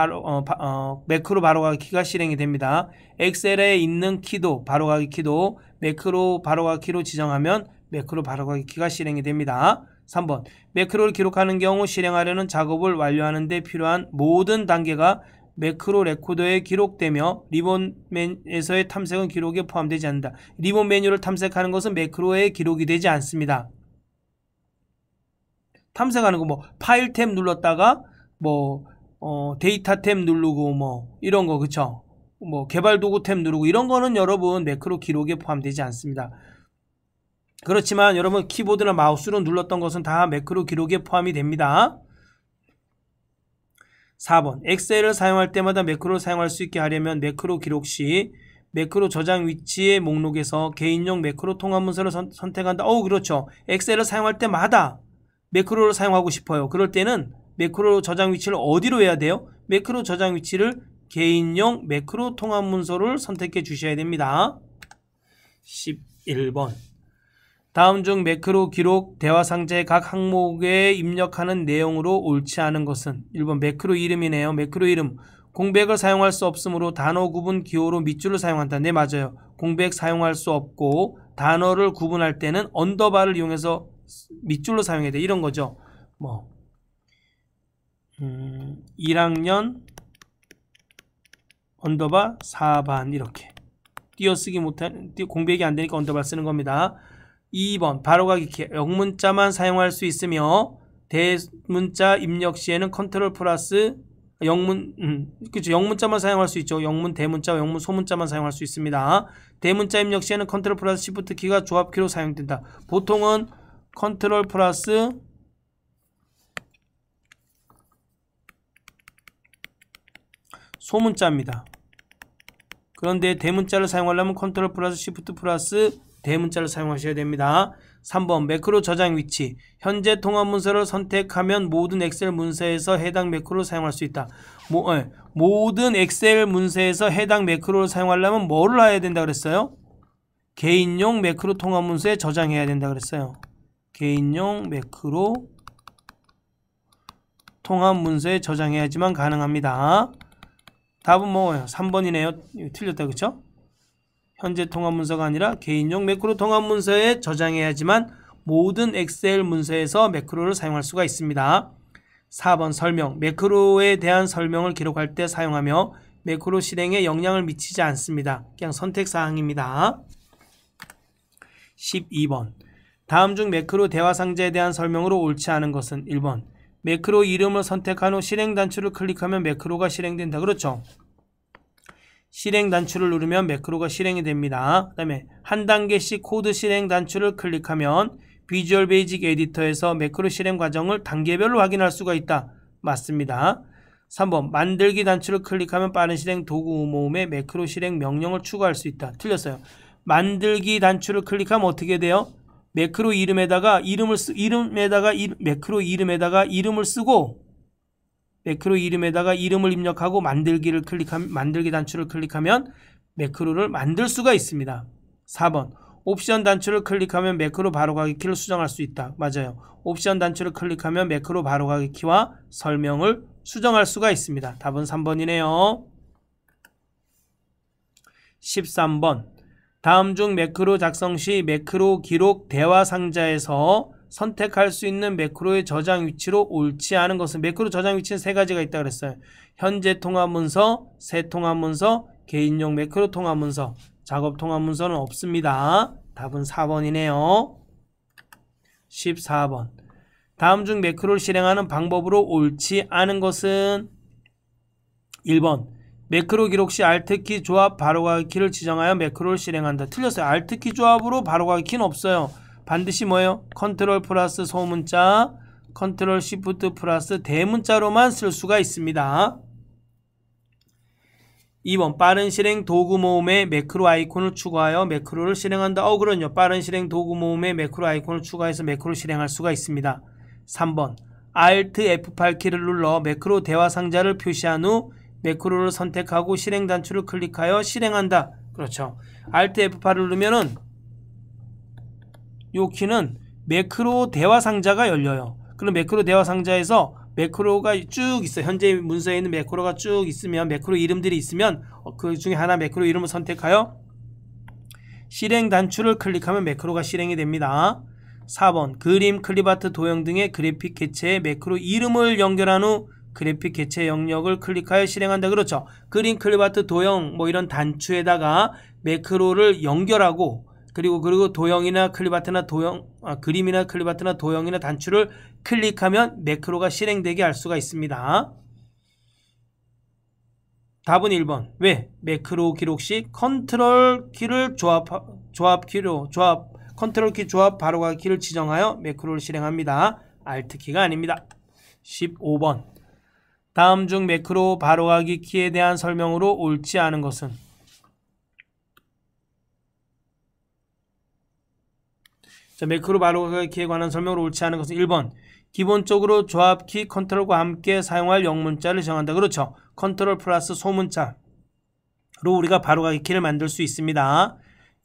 매크로 바로가기 키가 실행이 됩니다. 엑셀에 있는 키도 바로가기 키도 매크로 바로가기 키로 지정하면 매크로 바로가기 키가 실행이 됩니다. 3번 매크로를 기록하는 경우 실행하려는 작업을 완료하는 데 필요한 모든 단계가 매크로 레코더에 기록되며 리본에서의 탐색은 기록에 포함되지 않는다. 리본 메뉴를 탐색하는 것은 매크로에 기록이 되지 않습니다. 탐색하는 거 파일 탭 눌렀다가 데이터 탭 누르고 이런 거 그쵸? 개발 도구 탭 누르고 이런 거는 여러분 매크로 기록에 포함되지 않습니다. 그렇지만 여러분 키보드나 마우스로 눌렀던 것은 다 매크로 기록에 포함이 됩니다. 4번 엑셀을 사용할 때마다 매크로를 사용할 수 있게 하려면 매크로 기록 시 매크로 저장 위치의 목록에서 개인용 매크로 통합 문서를 선택한다. 그렇죠. 엑셀을 사용할 때마다 매크로를 사용하고 싶어요. 그럴 때는 매크로 저장 위치를 어디로 해야 돼요? 매크로 저장 위치를 개인용 매크로 통합 문서를 선택해 주셔야 됩니다. 11번 다음 중 매크로 기록 대화 상자의 각 항목에 입력하는 내용으로 옳지 않은 것은? 1번 매크로 이름이네요. 매크로 이름 공백을 사용할 수 없으므로 단어 구분 기호로 밑줄을 사용한다. 네, 맞아요. 공백 사용할 수 없고 단어를 구분할 때는 언더바를 이용해서 밑줄로 사용해야 돼. 이런 거죠. 1학년 언더바 4반 이렇게 띄어쓰기 못한 공백이 안 되니까 언더바 쓰는 겁니다. 2번 바로가기 키 영문자만 사용할 수 있으며 대문자 입력 시에는 컨트롤 플러스 그렇죠. 영문자만 사용할 수 있죠. 영문 대문자, 영문 소문자만 사용할 수 있습니다. 대문자 입력 시에는 컨트롤 플러스 시프트 키가 조합키로 사용된다. 보통은 컨트롤 플러스 소문자입니다. 그런데 대문자를 사용하려면 컨트롤 플러스 시프트 플러스 대문자를 사용하셔야 됩니다. 3번 매크로 저장 위치 현재 통합 문서를 선택하면 모든 엑셀 문서에서 해당 매크로를 사용할 수 있다. 모든 엑셀 문서에서 해당 매크로를 사용하려면 뭐를 해야 된다 그랬어요? 개인용 매크로 통합 문서에 저장해야 된다 그랬어요. 개인용 매크로 통합 문서에 저장해야지만 가능합니다. 답은 뭐예요? 3번이네요. 틀렸다 그쵸? 현재 통합 문서가 아니라 개인용 매크로 통합 문서에 저장해야지만 모든 엑셀 문서에서 매크로를 사용할 수가 있습니다. 4번 설명 매크로에 대한 설명을 기록할 때 사용하며 매크로 실행에 영향을 미치지 않습니다. 그냥 선택사항입니다. 12번 다음 중 매크로 대화 상자에 대한 설명으로 옳지 않은 것은 1번 매크로 이름을 선택한 후 실행 단추를 클릭하면 매크로가 실행된다. 그렇죠? 실행 단추를 누르면 매크로가 실행이 됩니다. 그 다음에 한 단계씩 코드 실행 단추를 클릭하면 비주얼 베이직 에디터에서 매크로 실행 과정을 단계별로 확인할 수가 있다. 맞습니다. 3번 만들기 단추를 클릭하면 빠른 실행 도구 모음에 매크로 실행 명령을 추가할 수 있다. 틀렸어요. 만들기 단추를 클릭하면 어떻게 돼요? 매크로 이름에다가 매크로 이름에다가 이름을 쓰고 매크로 이름에다가 이름을 입력하고 만들기 단추를 클릭하면 매크로를 만들 수가 있습니다. 4번 옵션 단추를 클릭하면 매크로 바로가기 키를 수정할 수 있다. 맞아요. 옵션 단추를 클릭하면 매크로 바로가기 키와 설명을 수정할 수가 있습니다. 답은 3번이네요. 13번 다음 중 매크로 작성 시 매크로 기록 대화 상자에서 선택할 수 있는 매크로의 저장 위치로 옳지 않은 것은 매크로 저장 위치는 세 가지가 있다 그랬어요. 현재 통합 문서, 새 통합 문서, 개인용 매크로 통합 문서, 작업 통합 문서는 없습니다. 답은 4번이네요. 14번 다음 중 매크로를 실행하는 방법으로 옳지 않은 것은 1번 매크로 기록 시 Alt키 조합 바로가기 키를 지정하여 매크로를 실행한다. 틀렸어요. Alt키 조합으로 바로가기 키는 없어요. 반드시 뭐예요? 컨트롤 플러스 소문자, 컨트롤 시프트 플러스 대문자로만 쓸 수가 있습니다. 2번 빠른 실행 도구 모음에 매크로 아이콘을 추가하여 매크로를 실행한다. 그럼요. 빠른 실행 도구 모음에 매크로 아이콘을 추가해서 매크로 실행할 수가 있습니다. 3번 Alt F8 키를 눌러 매크로 대화 상자를 표시한 후 매크로를 선택하고 실행 단추를 클릭하여 실행한다. 그렇죠. Alt F8을 누르면은 요 키는 매크로 대화 상자가 열려요. 그럼 매크로 대화 상자에서 매크로가 쭉 있어요. 현재 문서에 있는 매크로가 쭉 있으면 매크로 이름들이 있으면 그 중에 하나 매크로 이름을 선택하여 실행 단추를 클릭하면 매크로가 실행이 됩니다. 4번 그림, 클립아트, 도형 등의 그래픽 개체에 매크로 이름을 연결한 후 그래픽 개체 영역을 클릭하여 실행한다. 그렇죠. 그림, 클립아트, 도형 이런 단추에다가 매크로를 연결하고 그리고 도형이나 클립아트나 그림이나 클립아트나 도형이나 단추를 클릭하면 매크로가 실행되게 할 수가 있습니다. 답은 1번. 왜? 매크로 기록 시 컨트롤 키를 컨트롤 키 조합 바로가기 키를 지정하여 매크로를 실행합니다. Alt 키가 아닙니다. 15번. 다음 중 매크로 바로가기 키에 대한 설명으로 옳지 않은 것은 매크로 바로가기 키에 관한 설명으로 옳지 않은 것은 1번 기본적으로 조합키 컨트롤과 함께 사용할 영문자를 정한다. 그렇죠. 컨트롤 플러스 소문자로 우리가 바로가기 키를 만들 수 있습니다.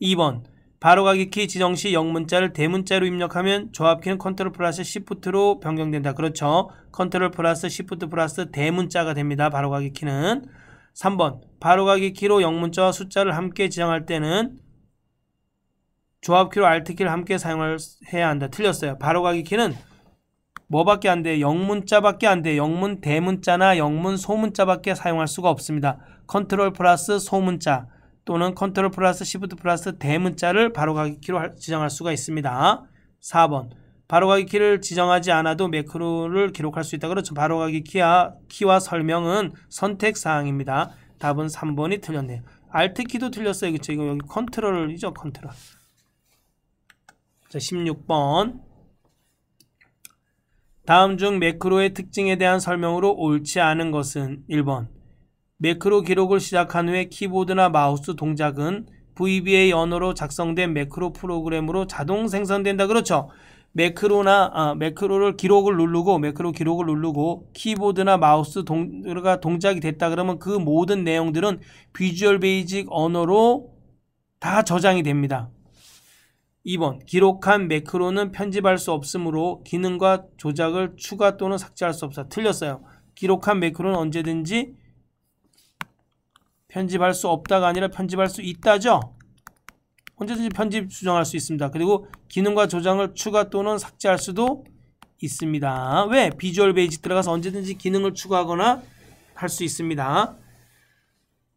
2번 바로가기 키 지정 시 영문자를 대문자로 입력하면 조합키는 컨트롤 플러스 시프트로 변경된다. 그렇죠. 컨트롤 플러스 시프트 플러스 대문자가 됩니다. 바로가기 키는. 3번 바로가기 키로 영문자와 숫자를 함께 지정할 때는 조합키로 Alt키를 함께 사용해야 한다. 틀렸어요. 바로가기 키는 뭐밖에 안 돼요? 영문자밖에 안 돼요. 영문 대문자나 영문 소문자밖에 사용할 수가 없습니다. 컨트롤 플러스 소문자, 또는 컨트롤 플러스 시프트 플러스 대문자를 바로가기 키로 지정할 수가 있습니다. 4번 바로가기 키를 지정하지 않아도 매크로를 기록할 수 있다. 그렇죠. 바로가기 키와 설명은 선택사항입니다. 답은 3번이 틀렸네요. Alt키도 틀렸어요. 그렇죠. 이거 여기 컨트롤이죠. 컨트롤. 자, 16번 다음 중 매크로의 특징에 대한 설명으로 옳지 않은 것은 1번 매크로 기록을 시작한 후에 키보드나 마우스 동작은 VBA 언어로 작성된 매크로 프로그램으로 자동 생성된다. 그렇죠. 매크로를 기록을 누르고 키보드나 마우스 동작이 됐다 그러면 그 모든 내용들은 비주얼 베이직 언어로 다 저장이 됩니다. 2번 기록한 매크로는 편집할 수 없으므로 기능과 조작을 추가 또는 삭제할 수 없다. 틀렸어요. 기록한 매크로는 언제든지 편집할 수 없다가 아니라 편집할 수 있다죠. 언제든지 편집 수정할 수 있습니다. 그리고 기능과 조작을 추가 또는 삭제할 수도 있습니다. 왜? 비주얼 베이직 들어가서 언제든지 기능을 추가하거나 할 수 있습니다.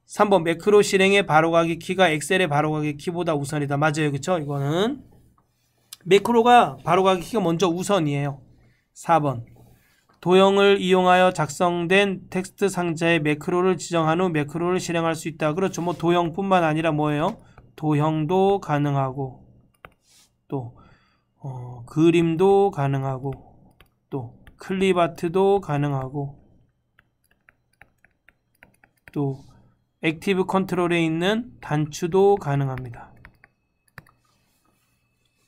3번 매크로 실행의 바로가기 키가 엑셀의 바로가기 키보다 우선이다. 맞아요. 그쵸? 이거는 매크로가 바로가기 키가 먼저 우선이에요. 4번 도형을 이용하여 작성된 텍스트 상자에 매크로를 지정한 후 매크로를 실행할 수 있다. 그렇죠. 뭐 도형뿐만 아니라 뭐예요? 도형도 가능하고 또 그림도 가능하고 또 클립아트도 가능하고 또 액티브 컨트롤에 있는 단추도 가능합니다.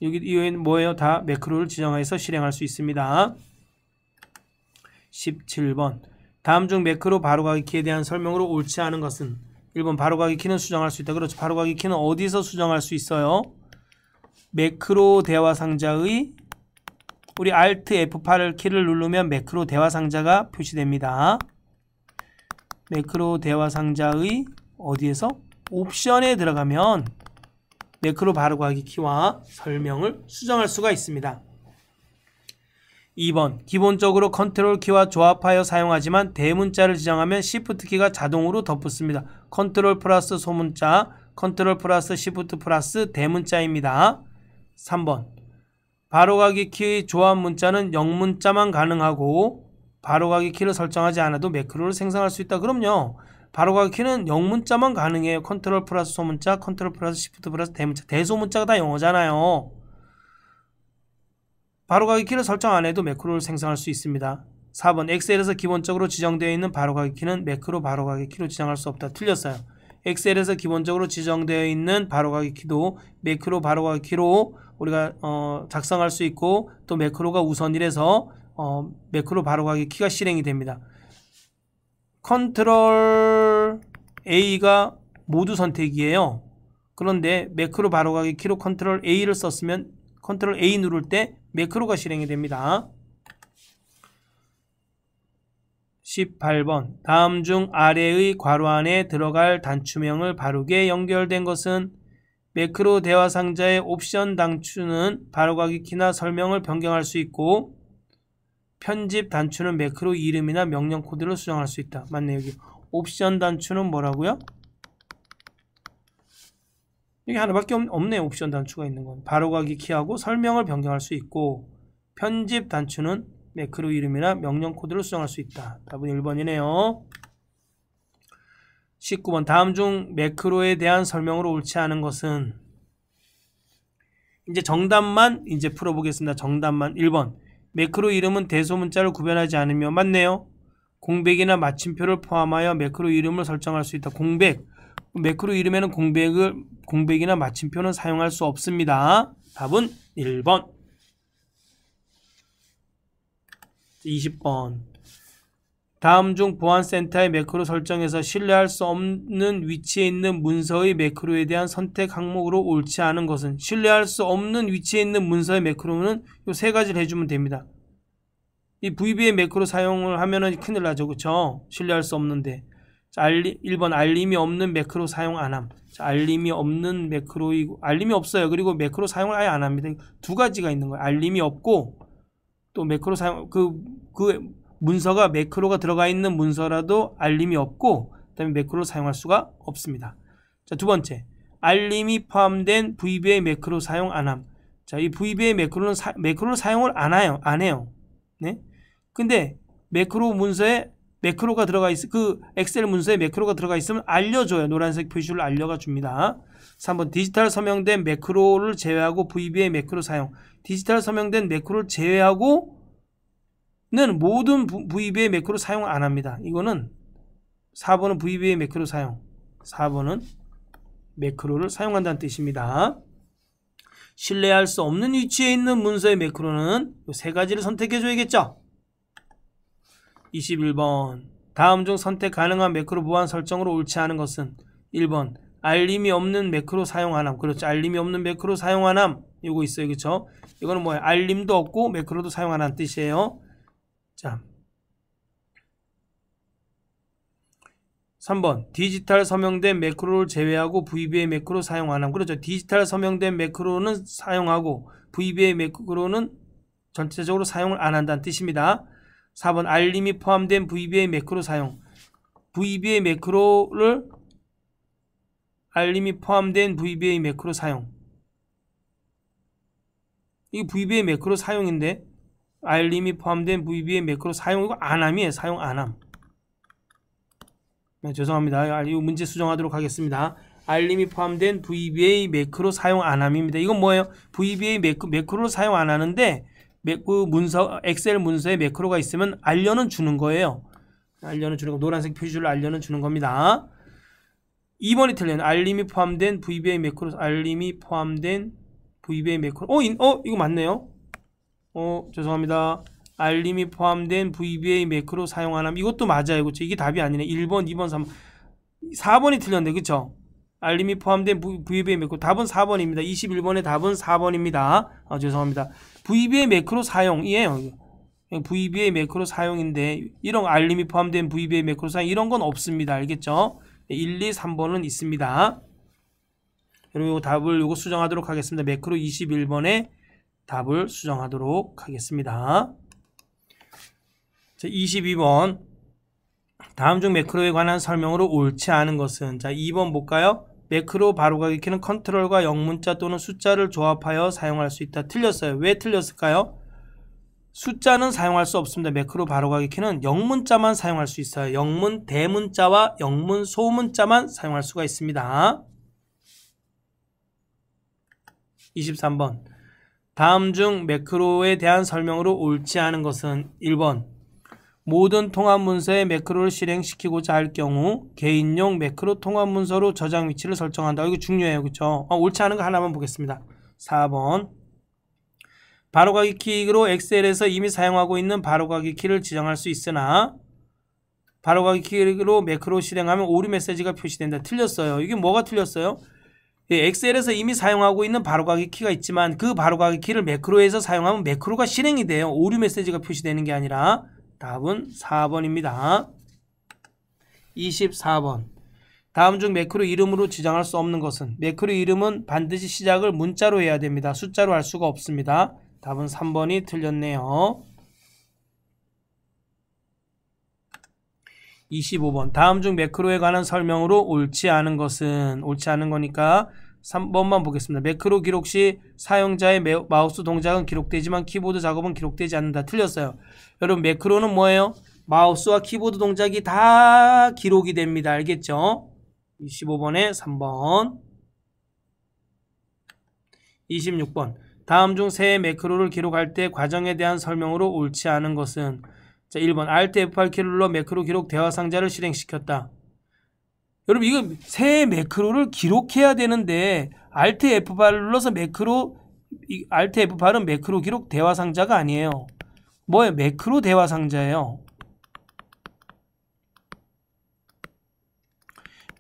여기 이외에는 뭐예요? 다 매크로를 지정해서 실행할 수 있습니다. 17번 다음 중 매크로 바로가기 키에 대한 설명으로 옳지 않은 것은 1번 바로가기 키는 수정할 수 있다. 그렇죠. 바로가기 키는 어디서 수정할 수 있어요? 매크로 대화 상자의 우리 Alt F8 키를 누르면 매크로 대화 상자가 표시됩니다. 매크로 대화 상자의 어디에서? 옵션에 들어가면 매크로 바로가기 키와 설명을 수정할 수가 있습니다. 2번 기본적으로 컨트롤 키와 조합하여 사용하지만 대문자를 지정하면 Shift 키가 자동으로 덧붙습니다. 컨트롤 플러스 소문자, 컨트롤 플러스 Shift 플러스 대문자입니다. 3번 바로가기 키 조합 문자는 영문자만 가능하고 바로가기 키를 설정하지 않아도 매크로를 생성할 수 있다. 그럼요. 바로가기 키는 영문자만 가능해요. 컨트롤 플러스 소문자, 컨트롤 플러스 Shift 플러스 대문자. 대소문자가 다 영어잖아요. 바로가기 키를 설정 안 해도 매크로를 생성할 수 있습니다. 4번 엑셀에서 기본적으로 지정되어 있는 바로가기 키는 매크로 바로가기 키로 지정할 수 없다. 틀렸어요. 엑셀에서 기본적으로 지정되어 있는 바로가기 키도 매크로 바로가기 키로 우리가 작성할 수 있고 또 매크로가 우선이라서 매크로 바로가기 키가 실행이 됩니다. 컨트롤 A가 모두 선택이에요. 그런데 매크로 바로가기 키로 컨트롤 A를 썼으면 컨트롤 A 누를 때 매크로가 실행이 됩니다. 18번 다음 중 아래의 괄호 안에 들어갈 단추명을 바르게 연결된 것은 매크로 대화 상자의 옵션 단추는 바로가기 키나 설명을 변경할 수 있고 편집 단추는 매크로 이름이나 명령 코드를 수정할 수 있다. 맞네. 여기 옵션 단추는 뭐라고요? 여기 하나밖에 없네요. 옵션 단추가 있는 건 바로가기 키하고 설명을 변경할 수 있고 편집 단추는 매크로 이름이나 명령 코드를 수정할 수 있다. 답은 1번이네요. 19번 다음 중 매크로에 대한 설명으로 옳지 않은 것은 이제 정답만 이제 풀어보겠습니다. 정답만 1번 매크로 이름은 대소문자를 구별하지 않으며 맞네요. 공백이나 마침표를 포함하여 매크로 이름을 설정할 수 있다. 공백 매크로 이름에는 공백이나 마침표는 사용할 수 없습니다. 답은 1번. 20번 다음 중 보안센터의 매크로 설정에서 신뢰할 수 없는 위치에 있는 문서의 매크로에 대한 선택 항목으로 옳지 않은 것은 신뢰할 수 없는 위치에 있는 문서의 매크로는 이 세 가지를 해주면 됩니다. 이 VBA 매크로 사용을 하면은 큰일 나죠. 그쵸? 신뢰할 수 없는데. 자, 1번 알림이 없는 매크로 사용 안함. 자, 알림이 없는 매크로이고 알림이 없어요. 그리고 매크로 사용을 아예 안 합니다. 두 가지가 있는 거예요. 알림이 없고 또 매크로 사용 그 문서가 매크로가 들어가 있는 문서라도 알림이 없고 그다음에 매크로를 사용할 수가 없습니다. 자, 두 번째. 알림이 포함된 VBA 매크로 사용 안함. 자, 이 VBA 매크로는 매크로를 사용을 안 해요. 네? 근데 매크로 문서에 매크로가 들어가 그 엑셀 문서에 매크로가 들어가 있으면 알려줘요. 노란색 표시를 알려가 줍니다. 3번 디지털 서명된 매크로를 제외하고 VBA 매크로 사용. 디지털 서명된 매크로를 제외하고는 모든 VBA 매크로 사용 안 합니다. 이거는 4번은 VBA 매크로 사용. 4번은 매크로를 사용한다는 뜻입니다. 신뢰할 수 없는 위치에 있는 문서의 매크로는 이 세 가지를 선택해 줘야겠죠. 21번. 다음 중 선택 가능한 매크로 보안 설정으로 옳지 않은 것은 1번. 알림이 없는 매크로 사용 안함. 그렇죠. 알림이 없는 매크로 사용 안함. 이거 있어요. 그렇죠? 이거는 뭐예요? 알림도 없고 매크로도 사용 안 하는 뜻이에요. 자. 3번. 디지털 서명된 매크로를 제외하고 VBA 매크로 사용 안함. 그렇죠. 디지털 서명된 매크로는 사용하고 VBA 매크로는 전체적으로 사용을 안 한다는 뜻입니다. 4번. 알림이 포함된 VBA 매크로 사용. VBA 매크로를 알림이 포함된 VBA 매크로 사용. 이게 VBA 매크로 사용인데 알림이 포함된 VBA 매크로 사용. 이거 안함이에요. 사용 안함. 네, 죄송합니다. 이 문제 수정하도록 하겠습니다. 알림이 포함된 VBA 매크로 사용 안함입니다. 이건 뭐예요? VBA 매크로를 사용 안 하는데 그 문서 엑셀 문서에 매크로가 있으면 알려는 주는 거예요. 알려는 주는 거. 노란색 표시를 알려는 주는 겁니다. 2번이 틀려요. 알림이 포함된 VBA 매크로. 알림이 포함된 VBA 매크로. 이거 맞네요. 죄송합니다. 알림이 포함된 VBA 매크로 사용 안함. 이것도 맞아요. 그렇죠? 이게 답이 아니네. 1번, 2번, 3번. 4번이 틀렸네. 그렇죠? 알림이 포함된 VBA 매크로. 답은 4번입니다. 21번의 답은 4번입니다. 죄송합니다. VBA 매크로 사용이에요. VBA 매크로 사용인데 이런 알림이 포함된 VBA 매크로 사용 이런 건 없습니다. 알겠죠? 1, 2, 3번은 있습니다. 그리고 답을 요거 수정하도록 하겠습니다. 매크로 21번에 답을 수정하도록 하겠습니다. 자, 22번. 다음 중 매크로에 관한 설명으로 옳지 않은 것은? 자, 2번 볼까요? 매크로 바로가기 키는 컨트롤과 영문자 또는 숫자를 조합하여 사용할 수 있다. 틀렸어요. 왜 틀렸을까요? 숫자는 사용할 수 없습니다. 매크로 바로가기 키는 영문자만 사용할 수 있어요. 영문 대문자와 영문 소문자만 사용할 수가 있습니다. 23번. 다음 중 매크로에 대한 설명으로 옳지 않은 것은? 1번. 모든 통합 문서에 매크로를 실행시키고자 할 경우 개인용 매크로 통합 문서로 저장 위치를 설정한다. 이거 중요해요. 그렇죠? 옳지 않은 거 하나만 보겠습니다. 4번. 바로가기 키로 엑셀에서 이미 사용하고 있는 바로가기 키를 지정할 수 있으나 바로가기 키로 매크로 실행하면 오류 메시지가 표시된다. 틀렸어요. 이게 뭐가 틀렸어요? 엑셀에서 이미 사용하고 있는 바로가기 키가 있지만 그 바로가기 키를 매크로에서 사용하면 매크로가 실행이 돼요. 오류 메시지가 표시되는 게 아니라. 답은 4번입니다. 24번. 다음 중 매크로 이름으로 지정할 수 없는 것은? 매크로 이름은 반드시 시작을 문자로 해야 됩니다. 숫자로 할 수가 없습니다. 답은 3번이 틀렸네요. 25번. 다음 중 매크로에 관한 설명으로 옳지 않은 것은? 옳지 않은 거니까 3번만 보겠습니다. 매크로 기록 시 사용자의 마우스 동작은 기록되지만 키보드 작업은 기록되지 않는다. 틀렸어요. 여러분 매크로는 뭐예요? 마우스와 키보드 동작이 다 기록이 됩니다. 알겠죠? 25번에 3번. 26번. 다음 중 새 매크로를 기록할 때 과정에 대한 설명으로 옳지 않은 것은? 자, 1번. Alt F8키를 눌러 매크로 기록 대화 상자를 실행시켰다. 여러분 이거 새 매크로를 기록해야 되는데 Alt F8을 눌러서 Alt F8은 매크로 기록 대화 상자가 아니에요. 뭐예요? 매크로 대화 상자예요.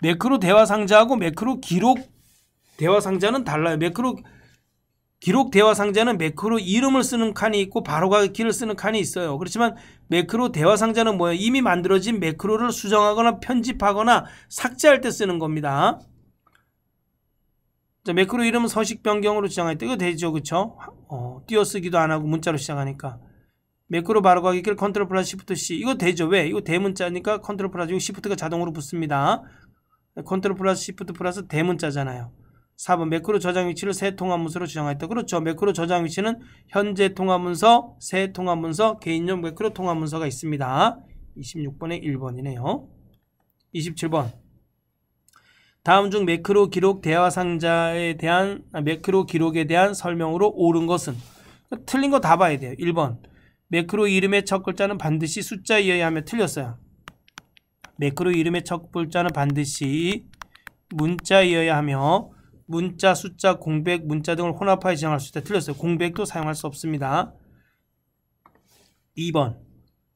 매크로 대화 상자하고 매크로 기록 대화 상자는 달라요. 매크로 기록 대화 상자는 매크로 이름을 쓰는 칸이 있고 바로가기 키를 쓰는 칸이 있어요. 그렇지만 매크로 대화 상자는 뭐예요? 이미 만들어진 매크로를 수정하거나 편집하거나 삭제할 때 쓰는 겁니다. 자, 매크로 이름은 서식 변경으로 지정할 때 이거 되죠. 그렇죠? 띄어쓰기도 안 하고 문자로 시작하니까. 매크로 바로가기 키를 컨트롤 플러스 시프트 C 이거 되죠. 왜? 이거 대문자니까 컨트롤 플러스 시프트가 자동으로 붙습니다. 컨트롤 플러스 시프트 플러스 대문자잖아요. 4번 매크로 저장 위치를 새 통합문서로 지정하였다. 그렇죠. 매크로 저장 위치는 현재 통합문서, 새 통합문서, 개인용 매크로 통합문서가 있습니다. 26번에 1번이네요. 27번. 다음 중 매크로 기록 대화 상자에 대한 매크로 기록에 대한 설명으로 옳은 것은? 틀린 거 다 봐야 돼요. 1번. 매크로 이름의 첫 글자는 반드시 숫자이어야 하며 틀렸어요. 매크로 이름의 첫 글자는 반드시 문자이어야 하며 문자, 숫자, 공백, 문자 등을 혼합하여 지정할 수 있다. 틀렸어요. 공백도 사용할 수 없습니다. 2번.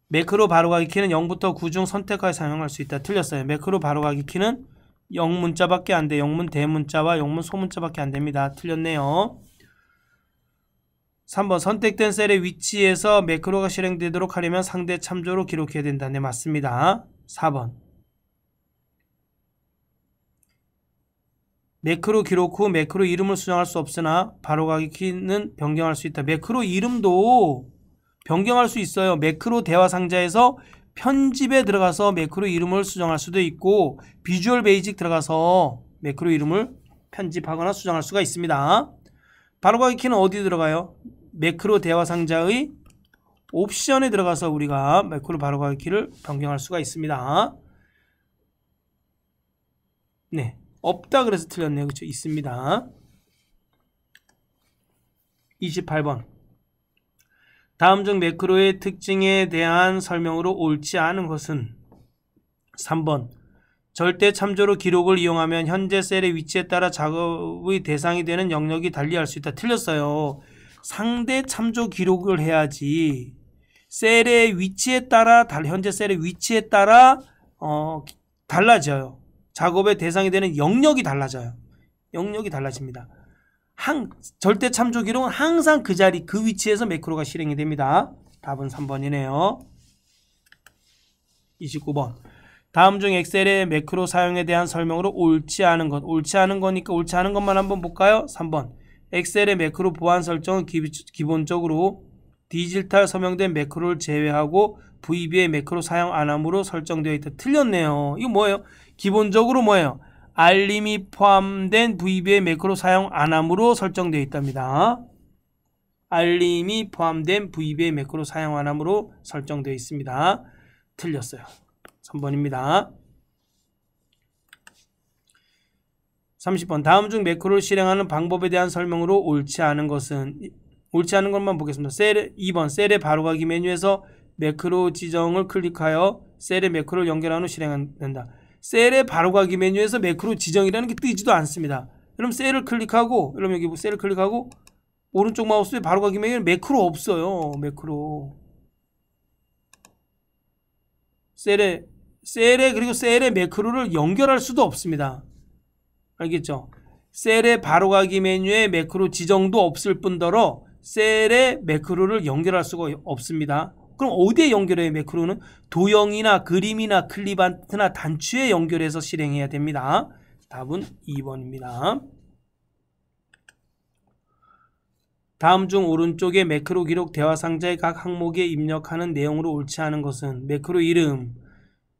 매크로 바로가기 키는 0부터 9 중 선택하여 사용할 수 있다. 틀렸어요. 매크로 바로가기 키는 0문자밖에 안 돼. 0문 대문자와 0문 소문자밖에 안 됩니다. 틀렸네요. 3번. 선택된 셀의 위치에서 매크로가 실행되도록 하려면 상대 참조로 기록해야 된다. 네, 맞습니다. 4번. 매크로 기록 후 매크로 이름을 수정할 수 없으나 바로가기 키는 변경할 수 있다. 매크로 이름도 변경할 수 있어요. 매크로 대화 상자에서 편집에 들어가서 매크로 이름을 수정할 수도 있고 비주얼 베이직 들어가서 매크로 이름을 편집하거나 수정할 수가 있습니다. 바로가기 키는 어디 들어가요? 매크로 대화 상자의 옵션에 들어가서 우리가 매크로 바로가기 키를 변경할 수가 있습니다. 네, 없다 그래서 틀렸네요. 그렇죠? 있습니다. 28번. 다음 중 매크로의 특징에 대한 설명으로 옳지 않은 것은? 3번. 절대 참조로 기록을 이용하면 현재 셀의 위치에 따라 작업의 대상이 되는 영역이 달리할 수 있다. 틀렸어요. 상대 참조 기록을 해야지 셀의 위치에 따라 현재 셀의 위치에 따라 달라져요. 작업의 대상이 되는 영역이 달라져요. 영역이 달라집니다. 절대 참조 기록은 항상 그 자리 그 위치에서 매크로가 실행이 됩니다. 답은 3번이네요. 29번. 다음 중 엑셀의 매크로 사용에 대한 설명으로 옳지 않은 것. 옳지 않은 거니까 옳지 않은 것만 한번 볼까요? 3번. 엑셀의 매크로 보안 설정은 기본적으로 디지털 서명된 매크로를 제외하고 VB의 매크로 사용 안 함으로 설정되어 있다. 틀렸네요. 이거 뭐예요? 기본적으로 뭐예요? 알림이 포함된 VB의 매크로 사용 안 함으로 설정되어 있답니다. 알림이 포함된 VB의 매크로 사용 안 함으로 설정되어 있습니다. 틀렸어요. 3번입니다. 30번. 다음 중 매크로를 실행하는 방법에 대한 설명으로 옳지 않은 것은? 옳지 않은 것만 보겠습니다. 2번. 셀의 바로가기 메뉴에서 매크로 지정을 클릭하여 셀의 매크로를 연결한 후 실행한다. 셀의 바로가기 메뉴에서 매크로 지정이라는 게 뜨지도 않습니다. 그럼 셀을 클릭하고, 여러분 여기 셀을 클릭하고 오른쪽 마우스에 바로가기 메뉴에는 매크로 없어요. 매크로. 그리고 셀의 매크로를 연결할 수도 없습니다. 알겠죠? 셀의 바로가기 메뉴에 매크로 지정도 없을 뿐더러 셀의 매크로를 연결할 수가 없습니다. 그럼 어디에 연결해요? 매크로는 도형이나 그림이나 클립아트나 단추에 연결해서 실행해야 됩니다. 답은 2번입니다. 다음 중 오른쪽에 매크로 기록 대화 상자의 각 항목에 입력하는 내용으로 옳지 않은 것은? 매크로 이름.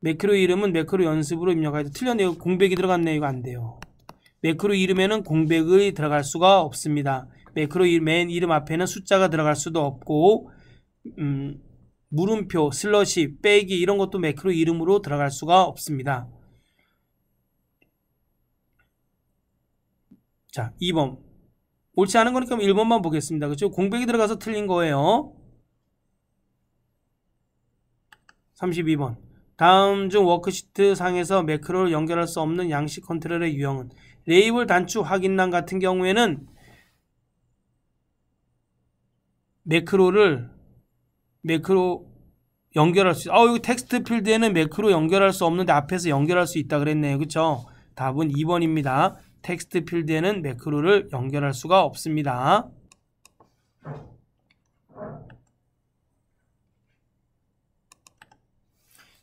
매크로 이름은 매크로 연습으로 입력해야 돼. 틀렸네요. 공백이 들어갔네요. 이거 안 돼요. 매크로 이름에는 공백이 들어갈 수가 없습니다. 매크로 맨 이름 앞에는 숫자가 들어갈 수도 없고 물음표, 슬러시, 빼기 이런 것도 매크로 이름으로 들어갈 수가 없습니다. 자, 2번. 옳지 않은 거니까 1번만 보겠습니다. 그렇죠? 공백이 들어가서 틀린 거예요. 32번. 다음 중 워크시트 상에서 매크로를 연결할 수 없는 양식 컨트롤의 유형은? 레이블 단추 확인란 같은 경우에는 매크로 연결할 수 있어요. 여기 텍스트 필드에는 매크로 연결할 수 없는데 앞에서 연결할 수 있다 그랬네요. 그쵸? 답은 2번입니다. 텍스트 필드에는 매크로를 연결할 수가 없습니다.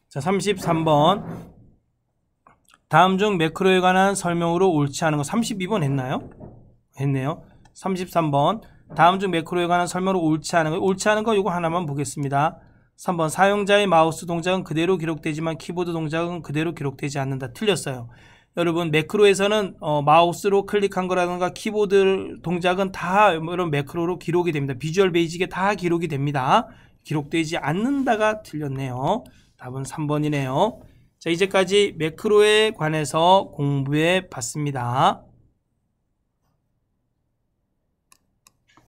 자, 33번. 다음 중 매크로에 관한 설명으로 옳지 않은 거. 32번 했나요? 했네요. 33번. 다음 중 매크로에 관한 설명으로 옳지 않은 거. 옳지 않은 거 이거 하나만 보겠습니다. 3번. 사용자의 마우스 동작은 그대로 기록되지만 키보드 동작은 그대로 기록되지 않는다. 틀렸어요. 여러분 매크로에서는 마우스로 클릭한 거라든가 키보드 동작은 다 이런 매크로로 기록이 됩니다. 비주얼 베이직에 다 기록이 됩니다. 기록되지 않는다가 틀렸네요. 답은 3번이네요. 자, 이제까지 매크로에 관해서 공부해 봤습니다.